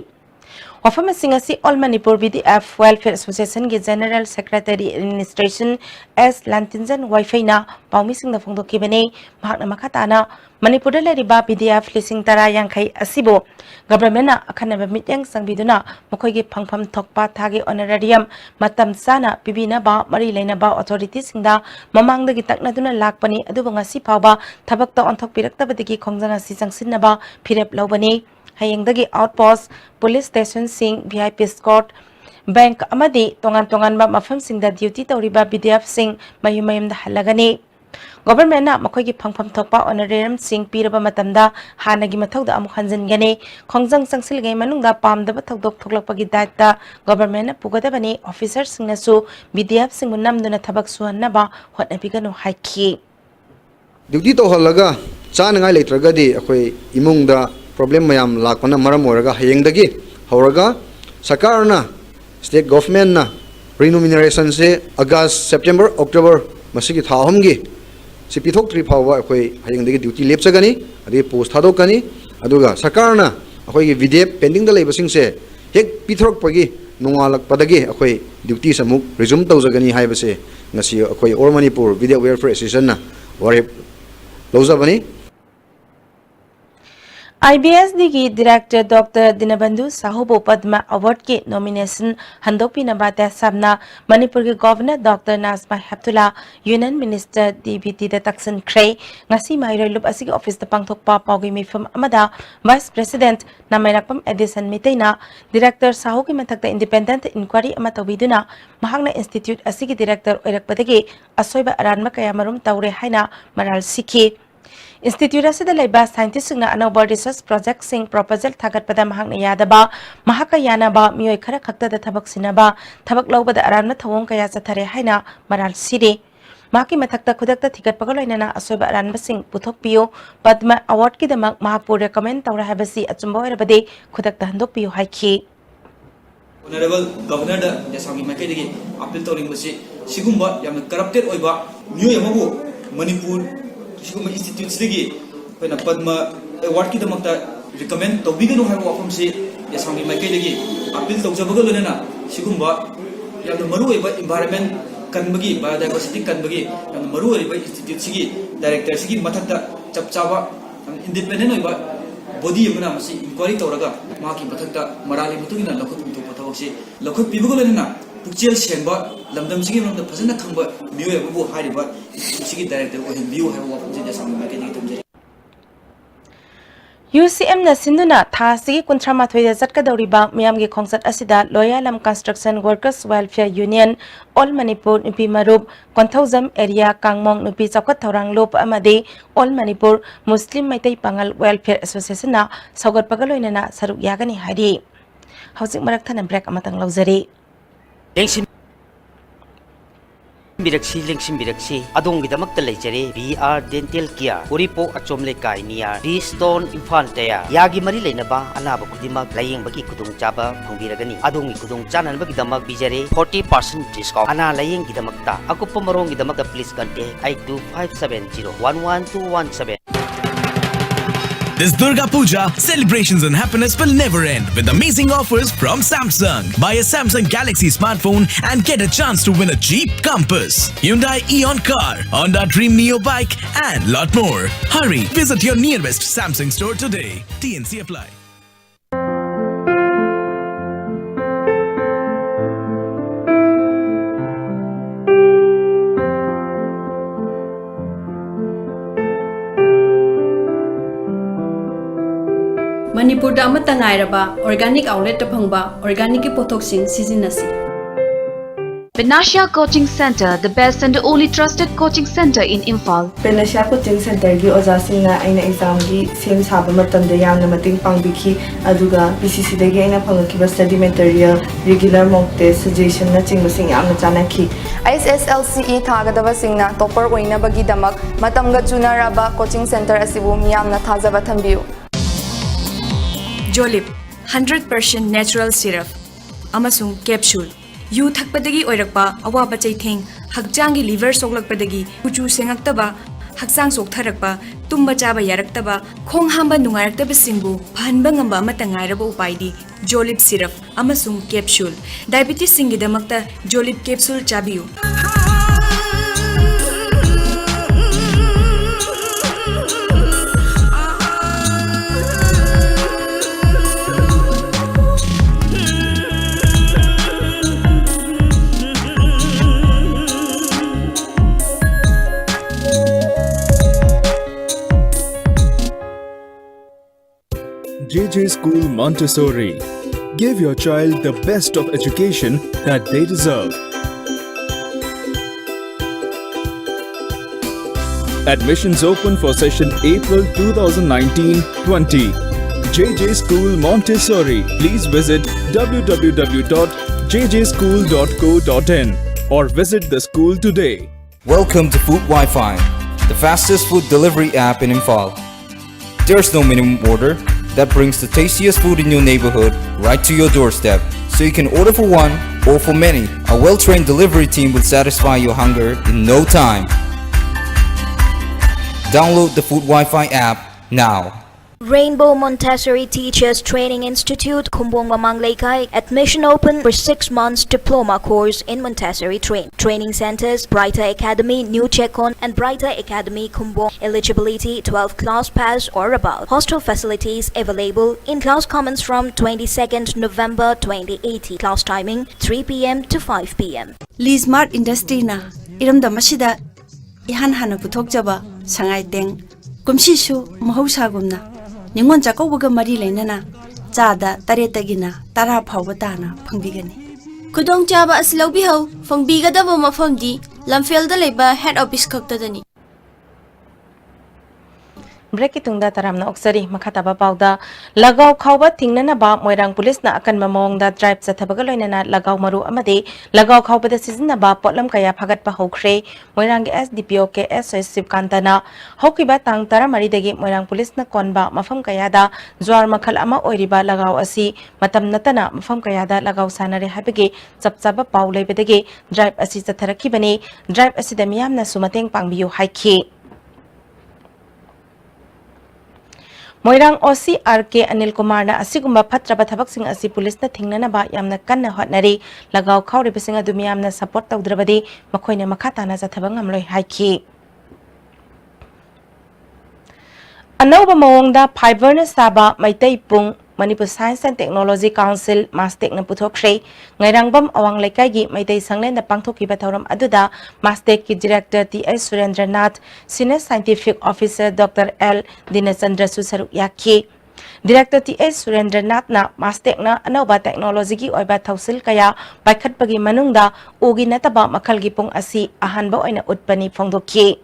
Wafama Singasi All Manipur BDF Welfare Association ki General Secretary Administration S. Lantinjan Wi-Fi na Paumi Singh na Fongdo Kibane Mahakna Makatana Manipur la riba BDF lising tara yang kai asibo government na akhana ba mityang sangbiduna mokhoi gi phangpham thokpa thagi honorarium matam sana pibina ba mari leina ba authority singda mamang da gi takna duna lakpani adu ngasi phawba thabak ta onthok piraktabadigi khongjana si changsinna ba phirep lobani hayengdagi outpost police station sing VIP escort bank amadi tongan ba mafam singda duty tawriba BDF sing mayum da halagani government na makhoi gi phangpham thokpa honorarium sing piraba matamda hanagi mathauda amuk hanjingani khongjang changsil gai manungda pamdaba thokdok thoklakpa gi daita government na pugadabani officer singna su BDF sing namduna thabak suhanna ba hotnapiganu haiki duty to halaga chanangai leitragadi akhoi imungda problem mayam lakpana maram oraga hayengdagi horaga sakarna state government na remuneration se August September October masigi thahomgi si pithok tri phawa akhoi hayengdagi duty lepchagani adi post thadokani aduga sakarna akhoi gi videp pending da leibasing se hek pithok pagi nungalak padagi akhoi duty samuk resume tawjagani haibase ngasi akhoi All Manipur Video Welfare Association na warip lozabani IBSD की director doctor Dinabandhu Sahu Padma award के nomination हंदोपी नबाते सामना मणिपुर के governor doctor Najma Heptulla union minister DBT द तक्सन ख्रे ngasi माइरोय लुप असि के ऑफिस द पांगथोकपा पाउगी मिफम अमदा वाइस प्रेसिडेंट नामायरकपम एडिसन मितेना डायरेक्टर साहू की मथकता इंडिपेंडेंट इंक्वायरी अमा तौबिदुना महांगना इंस्टीट्यूट असि के डायरेक्टर ओइरकपदगी असोयबा अरानमा कयामरुम तौरे हाइना मराल सिखी Institute asida laiba scientist na anauba research project sing proposal thagat pada mahang yadaba mahaka yana ba mioi khara khakta da thabak sinaba thabak lawba da aranna thawong kaya chathare haina maral siri maki mathakta khudakta thigat pagalaina na asoiba aranba sing puthok piyo Padma award ki damak mahapur recommend tawra habasi achumba oirabade khudakta handok piyo haiki Honorable Governor da jasangi makai degi appeal tawring basi sigumba yamna corrupted oiba mioi amabu Manipur Siguma Institute sigi pena Padma award ki damakta recommend tawbiganu haiba wafam se yasangi makai degi appeal tawjabaga lonena sigumba yamna maru oiba environment kanbagi biodiversity kanbagi yamna maru oiba institute sigi director sigi mathakta chapchaba independent oiba body amana masi inquiry tawraga maki mathakta marali mutugina lakhut mutu pathawse lakhut pibuga lonena Pukchel Shenba, Lamdam Sigi from the President Kamba, Mio Abu Hariba, Sigi Director, or View have walked in the summer marketing. UCM na sinduna tha sigi kuntrama thoida zatka dauriba miyamgi khongsat asida Loyalam Construction Workers Welfare Union All Manipur Nupi Marup Konthauzam Area Kangmong Nupi Chakot Thorang Lop amade All Manipur Muslim Maitai Pangal Welfare Association na Saugat Pagaloina na saruk yagani hari Housing Marak Than break amatang lauzari Lengsim biraksi adong gidamak talajare VR Dental Care Uripo achomle kai niya Stone Infantaya yagi mari leinaba anaba kudimak layeng bagi kudung chaba phongbiragani adongi kudung chanan bagi damak bijare 40% discount ana layeng gidamakta akup pamarong gidamak please contact 8257011217 This Durga Puja, celebrations and happiness will never end with amazing offers from Samsung. Buy a Samsung Galaxy smartphone and get a chance to win a Jeep Compass, Hyundai Eon car, Honda Dream Neo bike and lot more. Hurry, visit your nearest Samsung store today. TNC apply. Manipurda amata ngairaba organic outlet ta phangba organic ki pothok sing sizinasi. Benasha Coaching Center, the best and the only trusted coaching center in Imphal. Benasha Coaching Center gi oja singna aina exam gi sem saba matamda yamna mating pangbiki aduga PCC dagi aina phangaki study material regular mock test suggestion na chingmasing yamna chanaki. SSLCE thagadaba singna topper oina bagi damak matamga junaraba coaching center asibu miyamna thajaba thambiu. Jolip 100% natural syrup amasung capsule yu thakpadagi oirakpa awaba chaitheng hakjangi liver soklakpadagi kuchu sengaktaba hakjang soktharakpa tumba chaba yaraktaba khong hamba nungaraktaba singbu phanba ngamba amata ngairaba upaidi Jolip syrup amasung capsule diabetes singidamakta Jolip capsule chabiu. JJ School Montessori. Give your child the best of education that they deserve. Admissions open for session April 2019-20. JJ School Montessori. Please visit www.jjschool.co.in or visit the school today. Welcome to Food Wi-Fi, the fastest food delivery app in Imphal. There's no minimum order. That brings the tastiest food in your neighborhood right to your doorstep, so you can order for one or for many. A well-trained delivery team will satisfy your hunger in no time. Download the Food Wi-Fi app now. Rainbow Montessori Teachers Training Institute, Kumbong Mamang Laikai. Admission open for 6 months diploma course in Montessori Training Centers, Brighter Academy, New Chekon and Brighter Academy, Kumbong. Eligibility 12 class pass or above. Hostel facilities available. In-class comments from 22nd November 2018. Class timing 3 p.m. to 5 p.m. Leesmart Industry na iramda masida ihan hana puthok jaba sangai teng kumsishu mahausagumna Ningon Jacobaga Mari Lenana, Zada, Taretagina, Tara Paubatana, Pangigani. Kudong Java as Lobiho, from Biga the Boma from D, Lamfield the Labor, head office Coctadani. Break itungda taramna oksari makhataba pauda lagaw khawba tingnana ba moirang police na akan mamong da drive sa thabagaloy na lagaw maru amade lagaw khawba da season na ba potlam kaya phagat pa hokre moirang SDPO ke SOS Sibkantana hokiba tang tara mari dagi moirang police na konba mafam kaya da zwar makhal ama oiriba lagaw asi matam natana mafam kaya da lagaw sanare habige chapchaba paulai bedagi drive asi chatharaki bani drive asi da miyam na sumateng pangbiu haiki Moirang OC RK Anil Kumar na asigumba phatraba thabak sing asi police na thingnana ba yamna kanna hotnari lagaw khawri bising adu miyamna support tawdrabadi makhoina makhatana zathabang amloi haiki Anauba mawongda fiber na saba maitai pung Manipur Science and Technology Council Mastek na puthokre ngairangbam awang laikai gi maitai sanglen da pangthoki bathauram aduda Mastek ki director T.S. Surendranath Senior Scientific Officer Dr. L. Dinachandra Susaru Yaki Director T.S. Surendranath na Mastek na anauba technology gi oiba thausil kaya paikhat pagi manungda ugi nataba makhal gi pung asi ahanba oina utpani phongdoki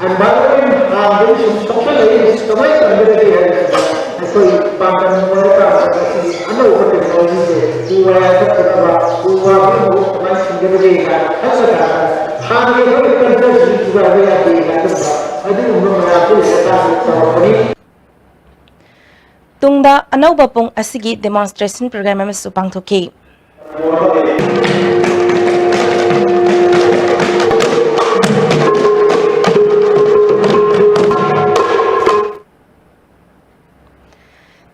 environment very socially customized under the so pakan mereka ada ukur teknologi itu wajib kita buat customized sendiri kan hari ini kita juga ada di ada umum mereka kita Tungda anauba pung asigi demonstration program mas upangthoki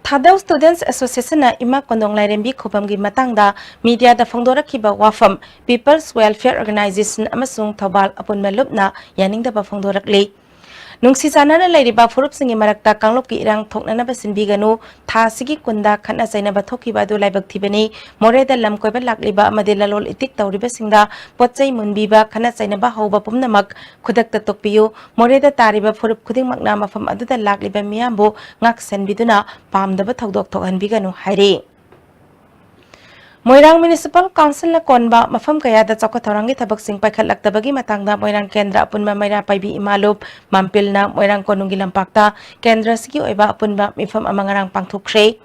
Thadau Students Association na ima kondong lairembi khopam gi matangda media da phongdora khiba wafam People's Welfare Organization amasung thobal apun melupna yaning da phongdorak le Nungsi sanana lairiba furupsingi marakta kanglopki irang thoknanaba sinbiganu tha sigi kunda khana chainaba thokiba adu laibak thibani moreda lamkoiba lakliba amade lalol itik tawriba singda potchai munbiba khana chainaba hauba pumnamak khudakta tokpiyu moreda tariba furup khuding makna mafam aduda lakliba miyambu ngak senbiduna pamdaba thodok thokhanbiganu hairi Moirang Municipal Council na konba mafam kaya da chakwa thorangi thabak sing paikhatlaktabagi matangda Moirang Kendra apunba maira paibi imalup mampil na Moirang konungi lampakta Kendra sigi oiba apunba mifam amangarang pangthukre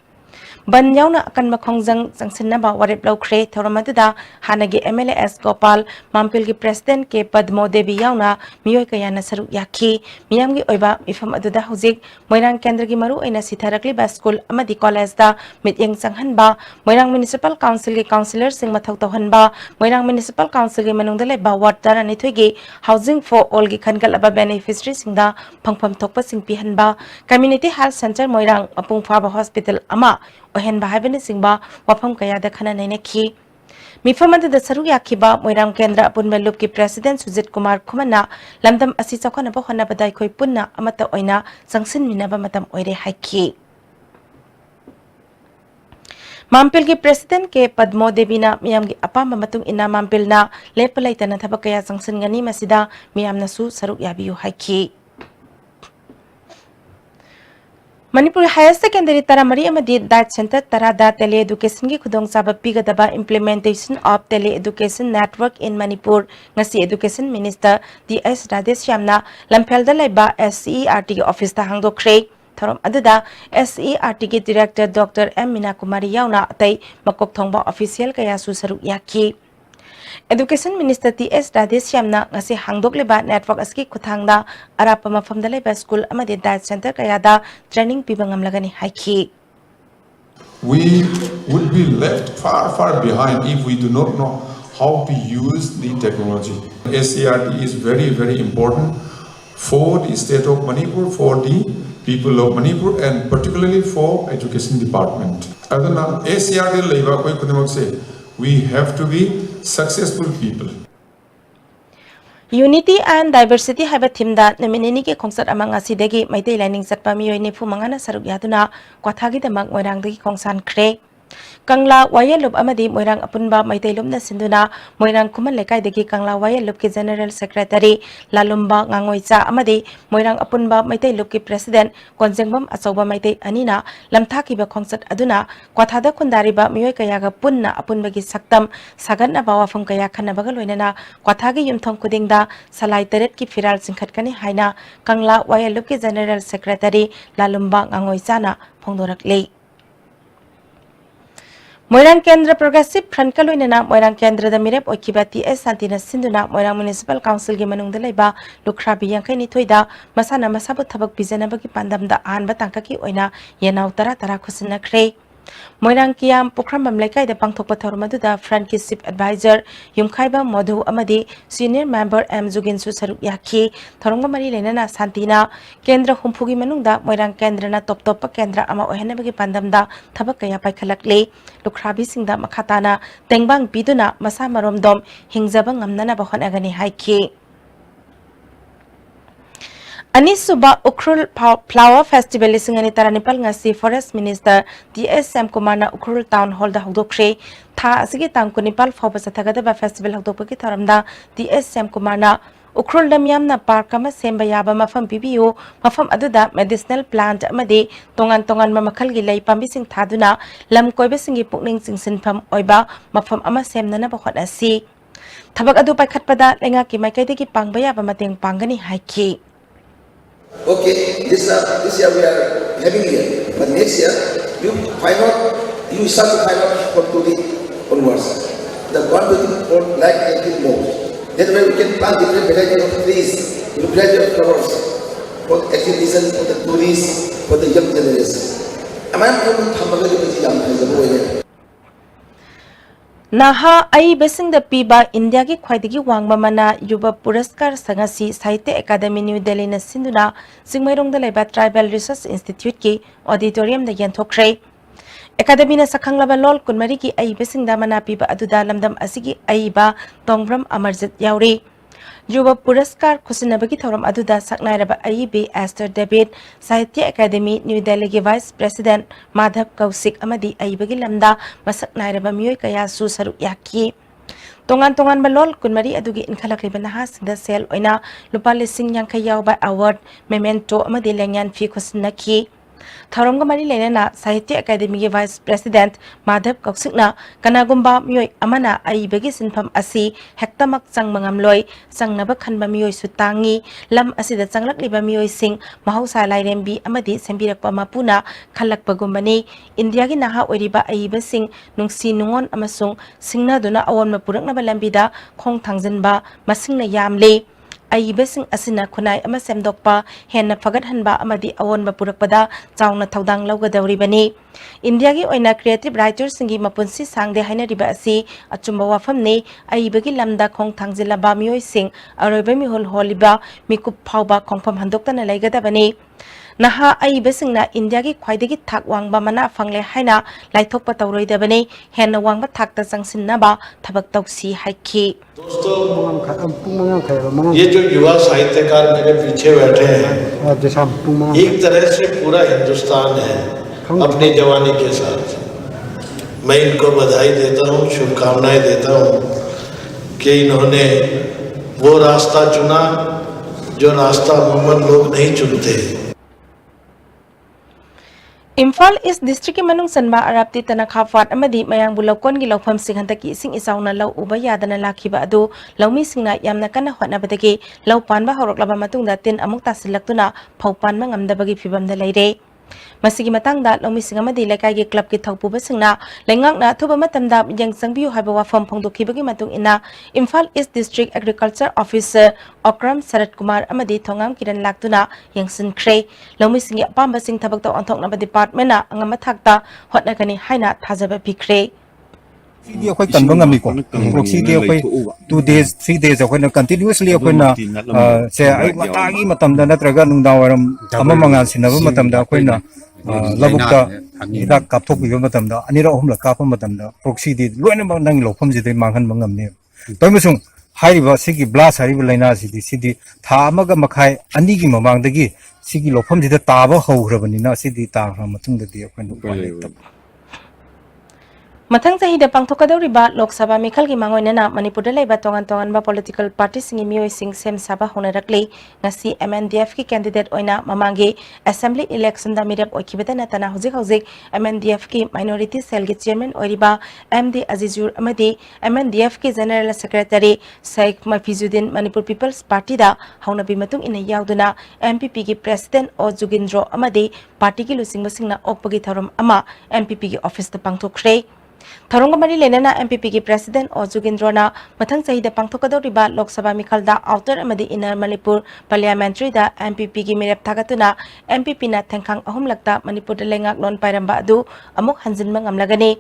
ban yauna akan makhongjang jangsinna ba warep lokre thoramadda hanagi MLAS Gopal mampil gi president ke Padmo Devi yauna miyoi kayana saru yakhi miyamgi oiba mifam aduda hojik Moirang Kendra gi maru aina sitharakli ba school amadi college da mityeng changhan ba Moirang Municipal Council gi councillor sing mathau tawhan ba Moirang Municipal Council gi manungda le ba ward dara ni thoigi housing for all gi khangal aba beneficiary singda phangpham thokpa sing pihan ba community health center Moirang apung phaba hospital ama ohen bahibani singba wafam kaya da khana nainekhi mifamada da saru yakhiba Moirang Kendra apun melup ki president Sujit Kumar Khumana lamdam asi chakhana ba hona badai khoi punna amata oina sangsin minaba matam oire haikhi Mampil ki president ke Padmo Devi na miyam gi apamba matung ina mampil na lepalai tana thabak kaya sangsin ngani masida miyam nasu saru yabiyu haikhi Manipur Higher Secondary Taramari amadi Diet Center Tarada Tele Education ki khudong chaba pigadaba implementation of Tele Education Network in Manipur ngasi Education Minister DS Radheshyamna lamfelda laiba SERT office ta hangdokre thorom aduda SERT ki director Dr. M Mina Kumari yauna atai makok thongba official kaya su saru yakhi Education Minister T.S. Radheshyamna ngasi hangdokleba network aski kuthangda arapa mafamda leba school amadi diet center kayada training piba ngamlagani haikhi We would be left far behind if we do not know how to use the technology. SCRT is very important for the state of Manipur, for the people of Manipur, and particularly for education department. Adana SCRT leba koi kudimak se we have to be successful people. Unity and Diversity haiba thimda naminini ke khongsat amang asidegi maitei lining satpa miyoi nifu mangana saruk yaduna kwathagi damak Moirang dagi khongsan khre Kangla Wayalup amadi Moirang apunba maitei lumna sinduna Moirang Kuman lekai dagi Kangla Wayalup ki General Secretary Lalumba Ngangoicha amadi Moirang apunba maitei lup ki President Konjengbam Achauba maitei anina lamthaki ba khongsat aduna kwathada khundariba miyoi kayaga punna apunbagi saktam saganna bawafam kaya khanabaga loinana kwathagi yumthong kudingda salai teret ki firal singkhatkani haina Kangla Wayalup ki General Secretary Lalumba Ngangoicha na phongdorakle Moirang Kendra Progressive Front Kaloinana Moirang Kendra da Mirep Okiba TS Santina Sinduna Moirang Municipal Council gi manungda laiba lukhrabi yangkai ni thoida masana masabu thabak bijanabagi pandamda anba tangkaki oina yenaw tara khusinna khre Moirang Kiam Pukhrambam Laikai da pangthokpa thormaduda Front ki Chief Advisor Yumkhaiba Modhu amadi Senior Member M Jugin su saruk yakhi thorongba mari lenana Santina Kendra Humphugi manungda Moirang Kendra na top Kendra ama ohenabagi pandamda thabak kaya paikhalakle lukhrabi singda makhatana tengbang biduna masa maromdom hingjaba ngamnana ba honagani haikhi Anisuba Ukrul Flower Festival Singani Taranipal ngasi Forest Minister DSM Kumarna Ukrul Town Hall da hudokre tha asigi tangkunipal phawba sathagada festival hudokpaki tharamda DSM Kumarna Ukrul damyamna park ama semba yaba mafam bibiyu mafam aduda medicinal plant amadi tongan mamakal gi lei pambising thaduna lam koibesingi pukning singsinpham oiba mafam ama semnana ba honasi thabak adu paikhatpada lenga ki maikaidegi pangba yaba mateng pangani haiki Okay, this year we are having here, but next year you start to find out from today onwards. The 1 lakh acre more. That way we can plant different varieties of trees, different varieties of flowers for exhibition, for the tourists, for the young generation. Am I going to Naha ai besing da piba India ki khwaidigi wangba mana yuba puraskar sangasi Sahitya Academy New Delhi na sinduna singmairong da laiba Tribal Research Institute ki auditorium da yanthokre Academy na sakhanglaba lol kunmari ki ai besing da mana piba aduda lamdam asigi ai ba tongbram Amarjit yauri युवा पुरस्कार खुसिनबगी थौरम अदुदा सकनाइरबा IB ester David साहित्य अकादमी new Delhi के vice president Madhav Kaushik अमदी आईबगी lambda मसकनाइरबा मियोय कयासु सरुक याकी तोंगान तोंगान बलोल कुनमरी अदुगी इनखलक्लिबा नहासिंदा cell ओइना लुपा लिसिंग यांखै यावबा award memento अमदी लेंयान फी खुसिनकी थौरमगा मरी लेना साहित्य अकादमी के vice president Madhav कौशिकना कनागुम्बा मियोय अमना आईबगी सिनफम असि हेक्तमक चंगमंगमलोय चंगनबा खनबा मियोय सुतांगी लम असिदा चंगलक्लिबा मियोय सिंग महौसा लाइरेंबी अमदी सेंबिरकपा मापुना खलकपगुम्बनी इंडिया की नहा ओइरिबा आईबा सिंग नुंगसी नुंगोन अमसुंग सिंगनादुना अवोनमा पुरकनबा लंबिदा खोंग थांजनबा मसिंगना यामले आईबसिंग असिना खुनाई अमा सेमदोकपा हेन्ना फगतहनबा अमदी अवोनबा पुरकपदा चाउना थौदांग लौगदौरिबनी इंडिया की ओइना क्रिएटिव राइटर सिंगी मपुनसी सांगदे हाइनरिबा असि अचुम्बा वाफमने आईबगी लमदा खोंग थांजिलबा मियोय सिंग अरोइबा मिहुल होलिबा मिकुप फावबा खोंगफम हंदोक्तना लैगदबनी नहा आईबसिंगना इंडिया की ख्वाइदगी थाक वांगबा मना फंगले हाइना लाइथोकपा तौरोइदबनी हेन्ना वांगबा थाकता चंगसिननबा थबक तौसी हाइखी। ये जो युवा साहित्यकार मेरे पीछे बैठे हैं एक तरह से पूरा हिंदुस्तान है अपनी जवानी के साथ। मैं इनको बधाई देता हूँ, शुभकामनाएं देता हूँ कि इन्होंने वो रास्ता चुना जो रास्ता अमूमन लोग नहीं चुनते। इम्फाल ईस्ट डिस्ट्रिक्ट के मनुंग सनबा अराबती तनखाफाट अमदी मयांग बुलौकोन की लौफम सिंहंत की इसिंग इसाउना लौ उबा यादना लाखिबा अदु लौमी सिंगना यामना कन्ना होटनाबदगी लौ पानबा हौरकलबा मतुंगदा तिन अमुक तासिलक्तुना फौ पानबा ngamdabagi फिबमदा लैरे मसिगी मतंगदा लौमी सिंगमदी लेकाइगे क्लब की थौपुबा सिंगना लेंगाकना थुबा मतमदा यंगसंगबियु हाइबा वाफम फोंदोखिबगी मतुंग इना Imphal east district agriculture officer Akram Sharat Kumar अमदी थोंगाम किरण लाक्तुना यंगसिनख्रे लौमी सिंगी अपाम्बा सिंग थबक तौ अंथोकनबा डिपार्टमेंटना अंगम थाकता होटनाकनी हाइना थाजबा फिख्रे दी अखोई तंबा ngami ko proxy di अखोई 2 days 3 days अखोई continuously अखोई ना से आई मतागी मतम दा नत्रगा नुंदा वरम अमा मंगा सिनबा मतम दा अखोई ना लबुक्ता इदा कापथोक बिबा मतम दा अनिरा अहुमला कापा मतम दा proxy di लोइना नंग लोफम जिदे मांगन मंगमने तोमसुं हाइबा सिगी ब्लास हाइबा लाइना सिदी था अमगा मखाय अनि की ममांगदगी सिगी लोफम जिदा ताबा हौरबनिना सिदी ताग्रा मतुंगदि अखोई नु मथंग चाहिदा पांथोकदौरिबा लोकसभा मिखल की मांगोइनना मणिपुर लेबा तोंगान तोंगानबा पॉलिटिकल पार्टी सिंगी मियोय सिंग सेम साबा होनरकले ngasi MNDF की कैंडिडेट ओइना ममांगे असेंबली इलेक्शन दा मिरप ओखिबदा नतना हुजिक हुजिक MNDF की माइनॉरिटी सेल के चेयरमैन ओरिबा MD अजीजुर अमदी MNDF की general secretary Sheikh Mafizuddin Manipur people's party दा हौनबी मतुंग इन याउदुना MPP की प्रेसिडेंट ओ जुगिंद्रो अमदी पार्टी की लुसिंग बसिंगना ओकपगी थरम अमा MPP की ऑफिस दा पांथोखरे थरोंग मरी लेना MPP की प्रेसिडेंट और जुगिंद्रोना मथंग चाहिदा पांथोकदौरिबा लोकसभा मिखलदा आउटर अमदी इनर मणिपुर पार्लियामेंट्री दा MPP की मिरेप थागतुना MPP ना थेंखांग अहुमलक्ता मणिपुर लेंगाक लोन पाइरंबा अदु अमुक हंजिनबा ngamlagani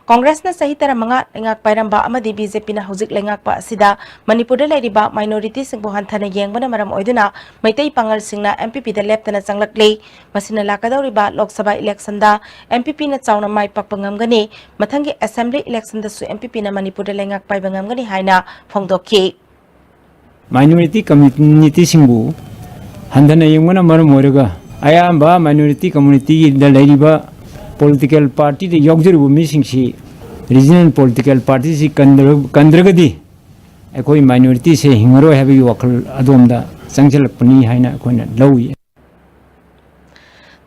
कांग्रेस ना सही तरह मंगा लेंगाक पाइरंबा अमदी बीजेपी ना हुजिक लेंगाकपा असिदा मणिपुर लेरिबा माइनॉरिटी सिंगबो हंथना येंगबना मरम ओइदुना मैतै पांगल सिंगना MPP दा लेप्तना चंगलक्ले मसिना लाकदौरिबा लोकसभा इलेक्शन दा MPP ना चाउना माइ पाकपा ngamgani मथंगी असेंबली इलेक्शन दा सु MPP ना मणिपुर लेंगाक पाइबा ngamgani हाइना फोंगदोखि माइनॉरिटी कम्युनिटी सिंगबु हंथना येंगबना मरम ओइरगा अयाबा माइनॉरिटी कम्युनिटी दा लेरिबा political party the yogjeru missing si regional political party si kandragadi ekoi minority se hingaro have you wakal adomda sangjalapani haina koina lawi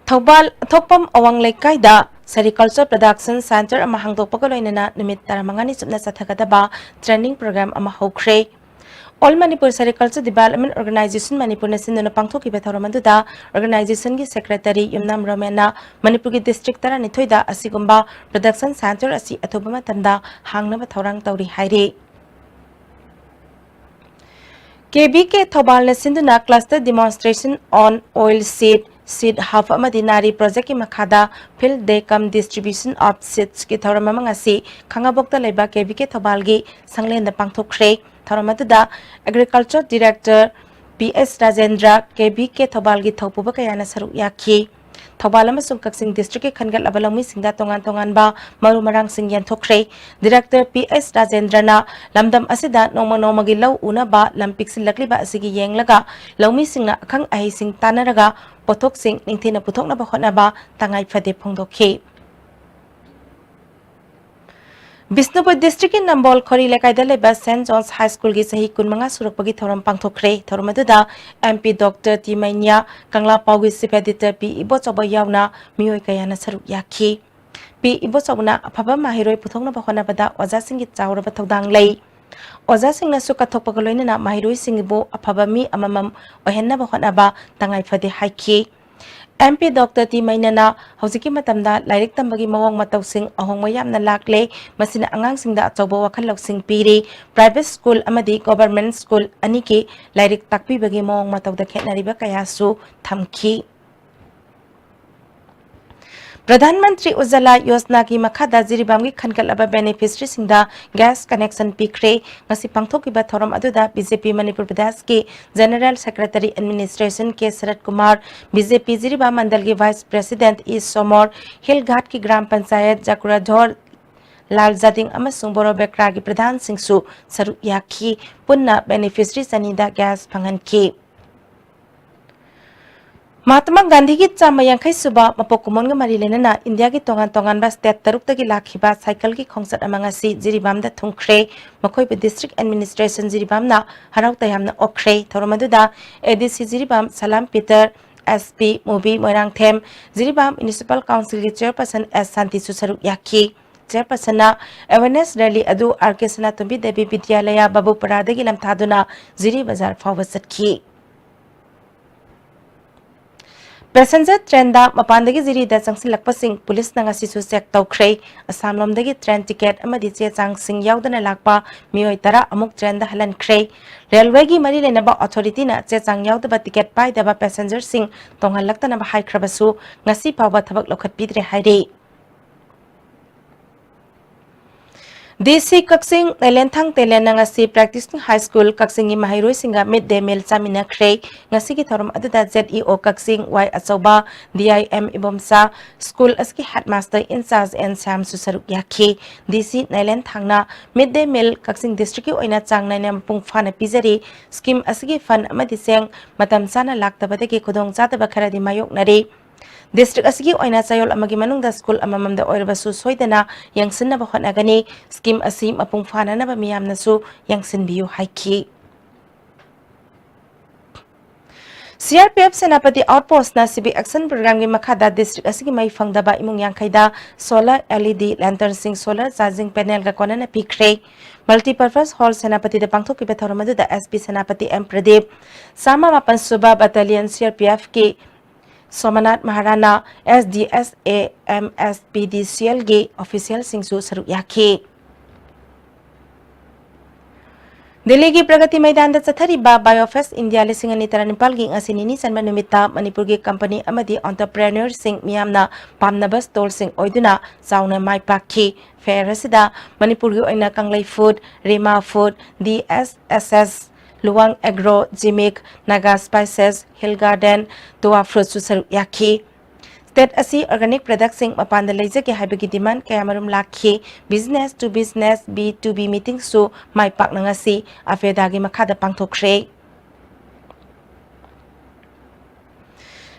Thoubal थोपम अवांग लेकाइदा sericulture production centre अमा हांगदोकपगा लोइनना निमित 15 Subna सथगदबा training programme अमा होख्रे all Manipur sericulture development organisation Manipur ने सिंधुना पांथोकिबा थौरमदुदा ऑर्गेनाइजेशन की सेक्रेटरी यमनाम रोमेना मणिपुर की डिस्ट्रिक्ट तरा निथोइदा असिगुम्बा प्रोडक्शन सेंटर असि अथोबा मतमदा हांगनबा थौरांग तौरी हाइरे केबी के थौबाल ने सिंधुना cluster demonstration on oil seed hub अमदी नारी प्रोजेक्ट की मखादा field day cum distribution of seeds की थौरम मंगासी खंगाबोक्ता लेबा केबी के थौबाल की संगलेंदा पांथोख्रे थौरमदुदा agriculture director PS Rajendra K V K Thoubal की थौपुबा कयाना सरुक याखी Thawal amasung Kaksing district ki khangal abalami singda tongan ba maru marang sing yanthokre Director PS Rajendrana lamdam asida noma gi law una ba lampik silakli ba asigi yenglaga lawmi singna akhang ahi sing tanaraga pothok sing ningthina puthokna ba khona ba tangai phade phongdokhe Bisnupur district in Nambol Khori Lekai Daleba St. John's High School gi sahi kunmanga surukpagi thoram pangthokre thorumaduda MP Dr. Timainya Kangla Paugi Chief Editor P Ibo Choba yauna miyoi kayana saruk yakhi P Ibo Chobna aphaba mahiroi puthokna bahona bada oja singi chawraba thodang lei oja singna su kathokpa loinana mahiroi singibo aphaba mi amamam ohenna bahona ba tangai phade haikhi MP Dr. Timainana hojiki matamda lairik tambagi mawang matawsing ahongma yamna lakle masina angangsingda achawba wakhal loksing piri private school amadi government school aniki lairik takpi bagi mawang matawda khetnariba kayasu thamki Pradhan Mantri Ujjwala Yojana ki makhada jiribam gi khankal aba beneficiary singda gas connection pikre ngasi pangthokiba thoram aduda BJP Manipur Pradesh ki General Secretary Administration K Sarat Kumar BJP Jiribam Mandal ki Vice President E Somor Hilghat ki Gram Panchayat Jakura Dhor Lal Jading amasung Boro Bekra ki Pradhan Singsu saru yakhi punna beneficiary sanida gas phangan ki Mahatma Gandhi ki chama yangkhai suba mapokumon ga mari lenana India ki tongan ba state taruk tagi lakhiba cycle ki khongsat amanga si jiribam da thungkhre makhoi be district administration jiribam na harau tayamna okkhre thoromaduda ADC jiribam Salam Peter SP Mobi Moirang Them jiribam municipal council ki chairperson S Santi Susaruk yakhi chairperson na awareness rally adu RK Sanatombi Devi Vidyalaya Babu Paradagi lam thaduna jiri bazar fawwa satki Passenger train da mapandagi jiri da changsi lakpasing police na ngasi su check tawkhre Assam lomdagi train ticket amadi che changsing yaudana lakpa mioi tara amuk train da halan khre railway gi mari lena ba authority na che chang yaudaba ticket pai da ba passenger sing tonghal laktana ba hai khrabasu ngasi pawa thabak lokhat pidre haire DC Kaksing Lenthang Telen ngasi practicing high school Kaksing i mahiroi singa midday meal chamina khrei ngasi ki thorum aduda ZEO Kaksing Y Achoba DIM Ibomsa school aski headmaster in charge and Sam Susaruk yakhi DC Lenthang na midday meal Kaksing district ki oina changnai nam pung phana pizari scheme asigi fund amadi seng matam chana laktaba de ki khudong chata ba kharadi mayok nari District asigi oina chayol amagi manungda school amamamda oirabasu soidana yangsinna ba khonagani scheme asi mapung phana na ba miyamna su yangsin biu haiki CRPF Senapati Outpost na CB Action Program gi makhada district asigi mai phangda ba imung yangkhaida solar LED lantern sing solar charging panel ga konana pikre Multipurpose Hall Senapati de Pangthok ki bethoramadu da SP Senapati M Pradeep Sama Mapan Suba Battalion CRPF ki Somanat Maharana SDSA MSPDCL ge official singsu saruk yakhi Delhi ki Pragati Maidan da chathariba Biofest India lising ani taranipal gi asinini sanma numita Manipur gi company amadi entrepreneur sing miyamna pamnaba stall sing oiduna chauna mai pakhi fair asida Manipur gi oina Kanglai Food Rema Food DSSS Luwang Agro, Jimik, Naga Spices, Hill Garden, Dua Fruit Susar Yaki. State asi organic products sing mapanda leja ke haibagi demand kaya marum lakhi business to business B2B meeting su mai pak nangasi afedagi makhada pangthokre.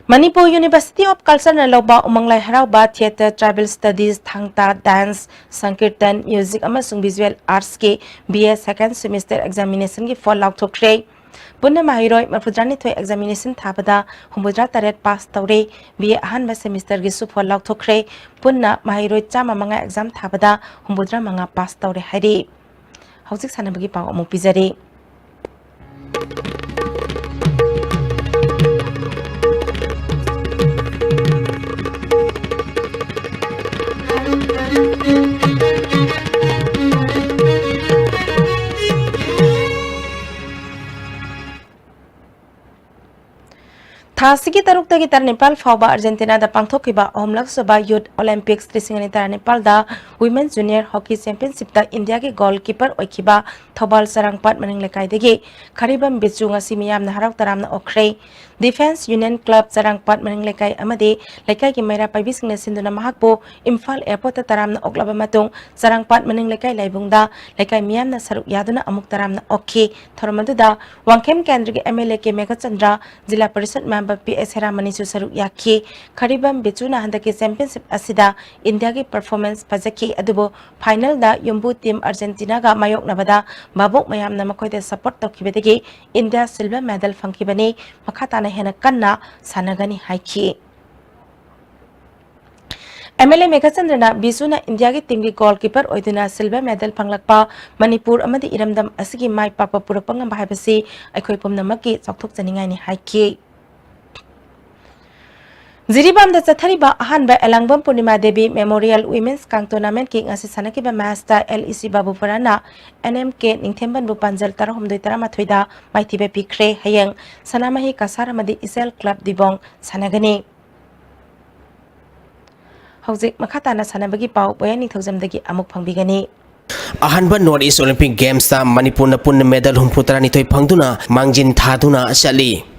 Manipur University of Culture na loba umanglay harauba theater tribal studies thangta dance sankirtan music amasung visual arts ke BA second semester examination ki fall out thokre punna mahiroi marfudrani thoi examination thabada humudra taret pass tawre BA ahanba semester gi su fall out thokre punna mahiroi chama manga exam thabada humudra manga pass tawre hari hojik sanabagi paw amu pijare Thasigi tarukdagi tar Nepal fauba Argentina da pangthokiba ahumlak soba Youth Olympics 2019 da Women Junior Hockey Championship da India ki goalkeeper oikiba Thobal Sarangpat maning lekai degi Kharibam bichu ngasi miyamna harak taramna okhrei Defense Union Club Sarangpat maning lekai amadi lekai ki maira paibising na sinduna mahakbo Imphal Airport ta taramna oklaba matung Sarangpat maning lekai laibungda lekai miyamna saruk yaduna amuk taramna okhi thormaduda Wangkem Kendra ki MLA ke Megachandra Jila Parishad member PS Heramani su saruk yakhi Kharibam bichuna handaki championship asida India ki performance pajaki adubo final da Yumbu team Argentina ga mayok nabada babuk mayam na makoide support tokibedegi India silver medal fangkibani makhatana hena kanna sanagani haiki MLA Megachandra Bisuna India ki team ki goalkeeper oiduna silver medal panglakpa Manipur amadi iramdam asigi mai papa purakpangam bahibasi aikoi pumnamaki chokthok janingai ni haiki Ziribam da chathariba ahanba Elangbam Purnima Devi Memorial Women's Kang Tournament ki ngasi sanakiba master LEC Babu Parana NMK Ningthemban bu Panjal tarahumdoi taramathoida maithibe pikre hayang sanamahi kasaramadi Isel Club Dibong sanagani Hauzik makhatana sanabagi pau boyani thojamdagi amuk phangbigani Ahanba North East Olympic Games ta Manipur na punna medal humputara nitoi phangduna mangjin thaduna chali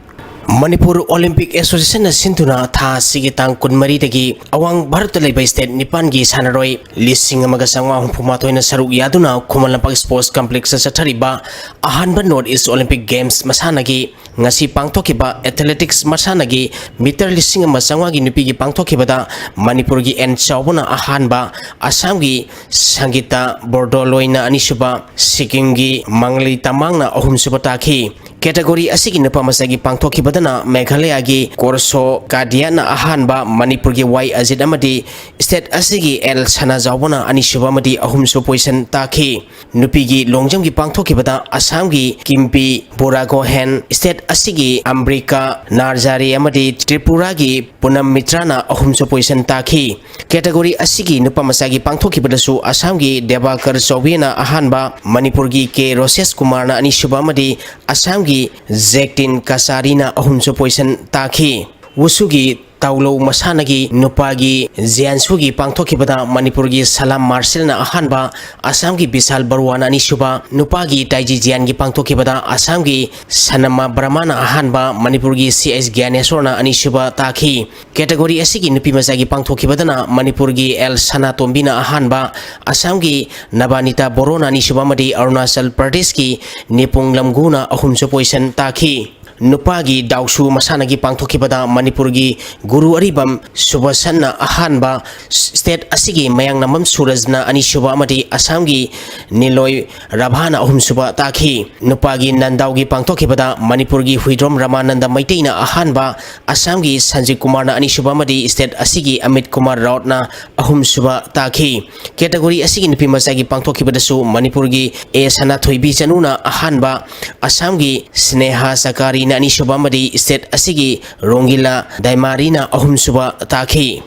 Manipur Olympic Association na sintuna tha sigi tang kunmari dagi awang Bharat laiba state nipan gi sanaroi lising amaga sangwa humpuma na saruk yaduna Khumalampak Sports Complex sa thariba Ahanba North East Olympic Games masanagi ngasi pangthokiba athletics masanagi meter lising ama sangwa gi nupi gi pangthokibada Manipur gi en chawbuna ahanba Assam gi Sangita Bordoloina anisuba Sikkim gi Mangli Tamangna ahumsuba takhi category asigi nupa masagi pangthokibadana Meghalaya gi Korso Kadiana ahanba Manipur gi Y Azid amadi state asigi El Sana Zawbana anisuba amadi ahumsu position takhi nupi gi longjam gi pangthokibada Assam gi Kimpi Borago Hen state asigi Ambrika Narjari amadi Tripura gi Punam Mitrana ahumsu position takhi category asigi nupa masagi pangthokibadasu Assam gi Debakar Chowbina ahanba Manipur gi K Roses Kumarna anisuba amadi Assam gi Zektin Kasarina ahumsu position takhi Wusugi Taulo masanagi nupagi Ziansugi pangthokibada Manipur gi Salam Marcel na ahanba Assam gi Bisal Barwana anisuba nupagi Taiji Jian gi pangthokibada Assam gi Sanama Brahmana ahanba Manipur gi CS Gyaneswarna anisuba takhi category asigi nupi masagi pangthokibadana Manipur gi El Sana Tombina ahanba Assam gi Nabanita Borona anisuba madi Arunachal Pradesh gi Nipung Lamguna ahumsu position takhi Nupagi Daushu masanagi pangthokibada Manipur gi Guru Aribam Subhasanna ahanba state asigi mayang namam Surajna anisuba amadi Assam gi Niloy Rabhana ahumsuba takhi nupagi Nandau gi pangthokibada Manipur gi Huidrom Ramananda Maiteina ahanba Assam gi Sanjay Kumarna anisuba amadi state asigi Amit Kumar Rautna ahumsuba takhi category asigi nupi masagi pangthokibada su Manipur gi A Sana Thoibi Chanuna ahanba Assam gi Sneha Sakari na anisuba amadi state asigi Rongila Daimarina ahumsuba takhi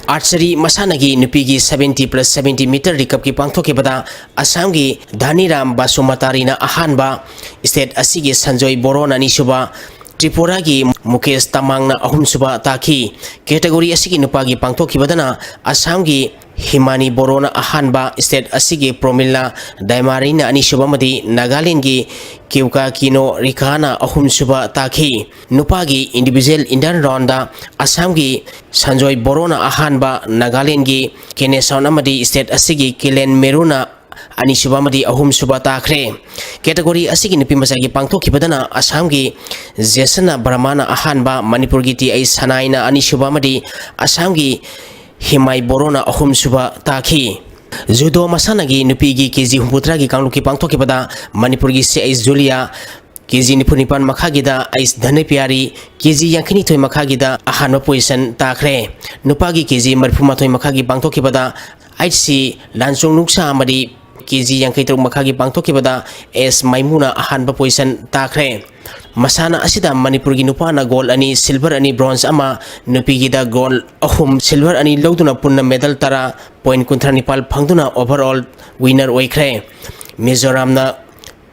Archery masanagi nupigi 70+70 meter recap ki pangthokibada Assam gi Dhaniram Basumatari na ahanba state asigi Sanjoy Boron anisuba Tripura gi Mukesh Tamang na ahumsuba takhi category asigi nupagi pangthokibadana Assam gi Himani Borona ahanba state asigi Promila Daimarina anisuba madi Nagaland gi Kiuka Kino Rikana ahumsuba takhi nupagi individual Indian rounda Assam gi Sanjoy Borona ahanba Nagaland gi Kenesaun amadi state asigi Kilen Meruna anisuba madi ahumsuba takhre category asigi nupi masagi pangthokibadana Assam gi Jesana Brahmana ahanba Manipur gi Ti Sanaina anisuba madi Assam gi Himai Borona ahumsuba takhi Judo masanagi nupigi KG humputra gi kangluki pangthokibada Manipur gi CI Julia KG nipunipan makhagida Ais Dhanepyari KG yankini thoi makhagida ahanba position takre nupagi KG marphuma thoi makhagi pangthokibada IC Lanchong Nuksa amadi KG yankei truk makhagi pangthokibada S Maimuna ahanba position takre Masana asida Manipur gi nupana gold ani silver ani bronze ama nupigi da gold ahum silver ani loduna punna medal tara point kunthra nipal phangduna overall winner oikhre Mizoram na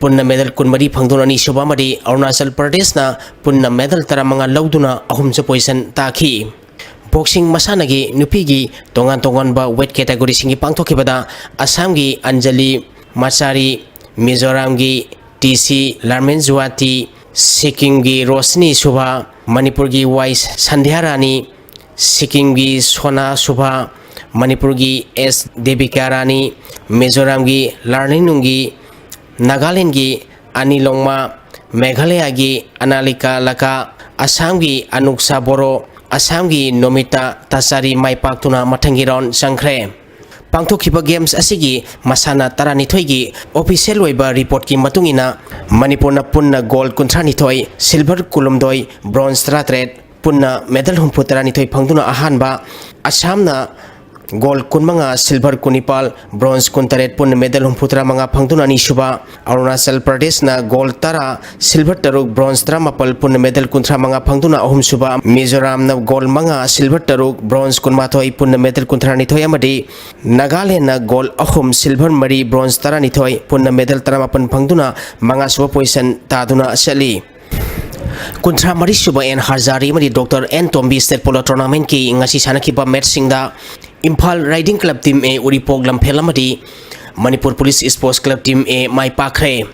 punna medal kunmari phangduna ni suba mari Arunachal Pradesh na punna medal taramanga lauduna ahum sa position takhi boxing masanagi nupigi tongan ba weight category singi pangthokibada Assam gi Anjali Machari Mizoram gi TC Larmenjuati Sikkim gi Rosni Subha Manipur gi Wise Sandhya Rani Sikkim gi Sona Subha Manipur gi S Devika Rani Mizoram gi Larninungi Nagaland gi Anilongma Meghalaya gi Analika Laka Assam gi Anuksa Boro Assam gi Nomita Tasari Maipaktuna Mathangiron Sangkhre Pangthokhiba games asigi masana taranithoi gi official oiba report ki matungina Manipur na punna gold kuntranithoi silver kulumdoi bronze 33 punna medal humpu taranithoi phangduna ahanba Assam na gold kunmanga silver kunipal bronze kuntaret punna medal humputra manga phangduna ni suba Arunachal Pradesh na gold tara silver taruk bronze tara mapal punna medal kuntra manga phangduna ahum suba Mizoram na gold manga silver taruk bronze kunmathoi punna medal kuntra ni thoi amadi Nagaland na gold ahum silver mari bronze tara ni thoi punna medal tara mapan phangduna manga suba position taduna sali Kuntra mari suba en Harzari mari Dr. N Tombi State Polo Tournament ki ngasi sanakiba match singda Imphal Riding Club Team A Uripog Lamphelamadi Manipur Police Sports Club Team A Mai Pakre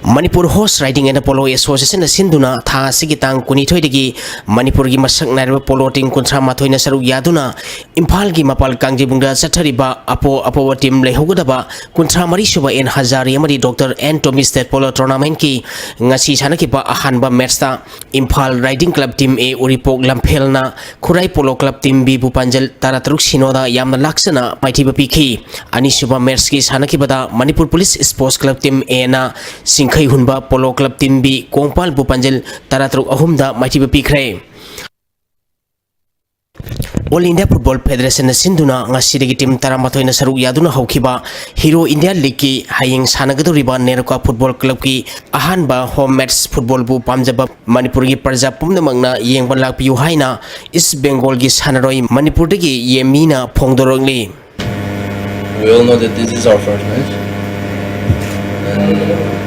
Manipur Horse Riding and Polo Association Sinduna Tha Sigitang Kunithoi degi Manipur gi masak nairba polo team kuntra mathoi na saruk yaduna Imphal gi mapal kangjibungda sathariba apo team lehogadaba kuntra mari suba en Hazari amadi Dr. N Tommy State Polo Tournament ki ngasi sanakiba ahanba match ta Imphal Riding Club Team A Uripog Lamphelna Khurai Polo Club Team B Bupanjal Taratruk Sinoda yamna laksana maithiba pikhi ani suba match ki sanakibada Manipur Police Sports Club Team A na Singkhai Hunba Polo Club Team B Kongpal Bupanjal Taratruk ahumda maithiba pikre All India Football Federation na sinduna ngasidagi team taramathoi na saruk yaduna haukiba Hero India League ki haying sanagadoriba Neroka Football Club ki ahanba home match football bu pamjaba Manipur gi parja pumnamangna yengba lakpiu haina East Bengal gi sanaroi Manipur dagi yemina phongdorongli We all know that this is our first match and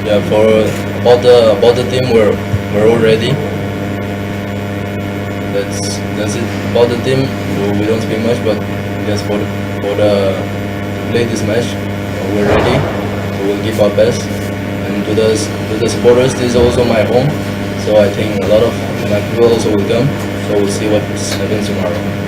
yeah, for all the team we're all ready. That's it. About the team, we don't speak much, but just for the to play this match, we're ready. We will give our best, and to the supporters, this is also my home, so I think a lot of my people also will come. So we'll see what happens tomorrow.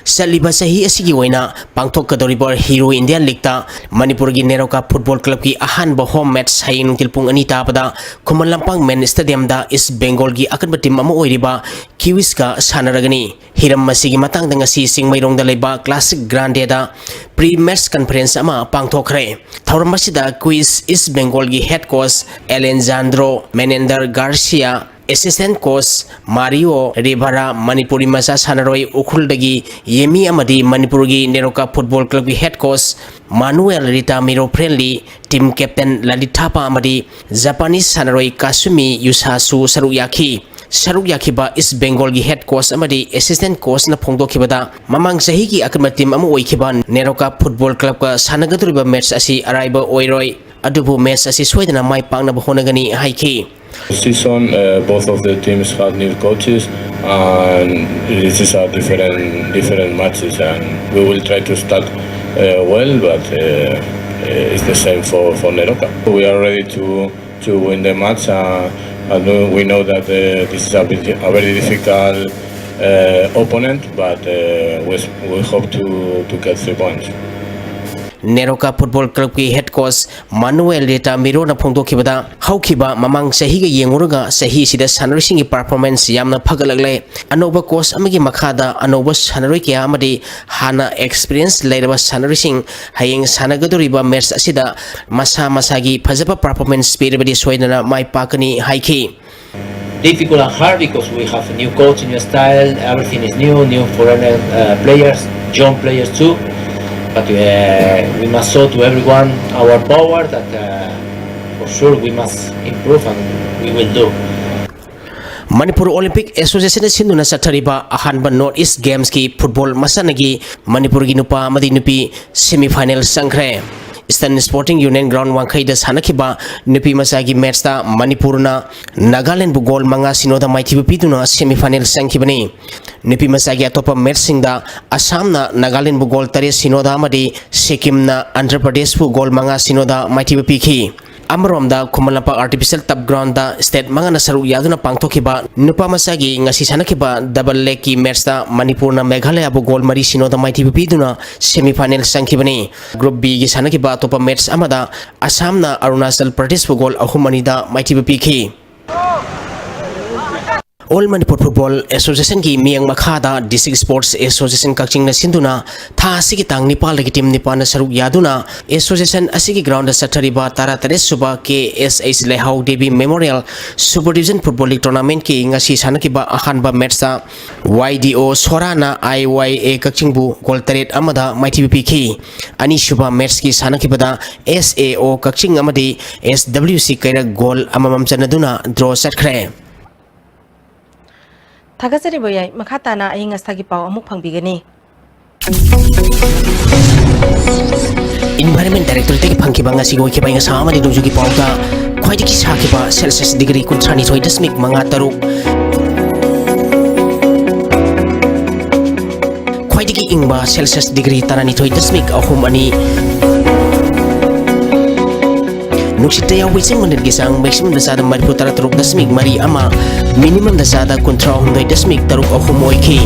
Saliba sahi asigi waina pangthok kadoribar Hero Indian League ta Manipur gi Neroka Football Club ki ahanba home match hayin tilpung ani tapada Khuman Lampang Main Stadium da East Bengal gi akanba team ama oiriba Kiwis ka sanaragani hiram masigi matang danga si Singmairong da leba Classic Grande da pre-match conference ama pangthokre thauram masida Quiz East Bengal gi head coach Alejandro Menender Garcia Assistant Coach Mario Rivera Manipuri Masa Sanaroi Ukuldagi Yemi Amadi Manipuri Neroka Football Club Head Coach Manuel Rita Miro Friendly Team Captain Lalithapa Amadi Japanese Sanaroi Kasumi Yusasu Saruyaki ba East Bengal gi head coach amadi assistant coach na phongdokibada mamang sahi gi akama team amu oikiba Neroka Football Club ka sanagaduriba match asi araiba oiroi adubu match asi soidana mai pangna bahonagani haiki Season, both of the teams had new coaches, and this is a different matches, and we will try to start well, but it's the same for Neroka. We are ready to win the match, and we know that this is a very difficult opponent, but we hope to get 3 points. Neroka Football Club ki head coach Manuel Rita Miro na phongdokibada haukiba mamang sahi ga yenguraga sahi sida sanrising performance yamna phagalagle anoba coach amagi makhada anoba sanari kya amadi hana experience leiraba sanrising hayeng sanagadoriba match asida masagi phajaba performance piribadi soidana mai pakani haiki difficult and hard because we have a new coach, new style, everything is new foreigner players, young players too. But we must show to everyone our power that for sure we must improve and we will do. Manipur Olympic Association sinduna sathariba ahanba North East Games ki football masanagi Manipur gi nupa amadi nupi semi final sangkhre Eastern Sporting Union Ground Wangkai da sanakiba nupi masagi match ta Manipurna Nagaland bu goal manga sinoda maithibu piduna semi-final sangkibani. Nupi masagi atopa match singda Assam na Nagaland bu goal tare sinoda amadi Sikkim na Andhra Pradesh bu goal manga sinoda maithibu pikhi. Amaromda Kumalampa Artificial Top Ground da state mga nasaru yaduna pangthokiba nupa masagi ngasi sanakiba double leg ki match da Manipurna Meghalaya bu goal mari sinoda maithibu piduna semi-final sangkibani. Group B gi sanakiba atopa match amada Assam na Arunachal Pradesh bu goal ahumani da maithibu pikhi. All Manipur Football Association ki miyang makhada District Sports Association Kakching na sinduna tha asigi tang Nepal ki team Nepal na saruk yaduna association asigi ground sathariba tara tares suba KSH Lehau Devi Memorial Super Division Football League Tournament ki ngasi sanakiba ahanba match ta YDO Sorana IYA Kakching bu goal taret amada maithibu pikhi. Ani suba match ki sanakibada SAO Kakching amadi SWC kaira goal amamam chanaduna draw sathre. Thagajari boyai makhatana aying astagi pau amuk phangbigani. Environment Director teki phangkiba ngasi goi ke bainga samani dungjugi pauda khwaidiki sakiba Celsius degree 32 manga taruk khwaidiki ingba Celsius degree 32 ahum ani Nuksitaya wising menit gisang maximum dasada Manipur tara taruk dasmik mari ama minimum dasada kontra hundoi dasmik taruk ahum oiki.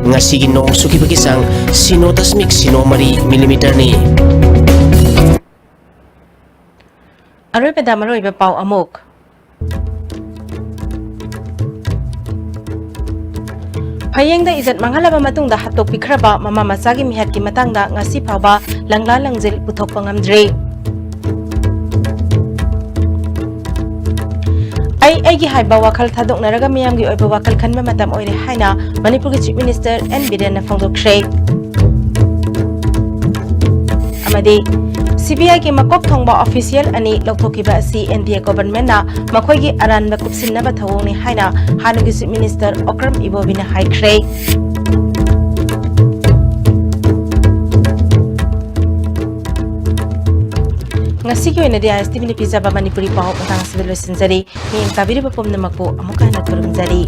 Ngasigi nong suki bagisang sino dasmik sino mari millimeter ni. Aroi peda maroi be pau amuk. Phayeng da izat manghalaba matung da hatok pikraba mama masagi mihat ki matang da ngasi phaba langla langjil puthok pangamdre. Ai gi haiba wakal thadok naraga miyam gi oiba wakal khanba matam oire haina Manipur gi Chief Minister N Biren na phangdokre. Amadi CBI ki makok thongba official ani loktokiba si NDA government na makhoi gi aran ba kupsin na ba thawong ni haina hanugi Chief Minister Okram Ibobina haikre. Ngasi ki oina dia STV pizza ba Manipuri pau patang sibil sinjari ni kabiri ba pom na makpo amuka na kurum jari.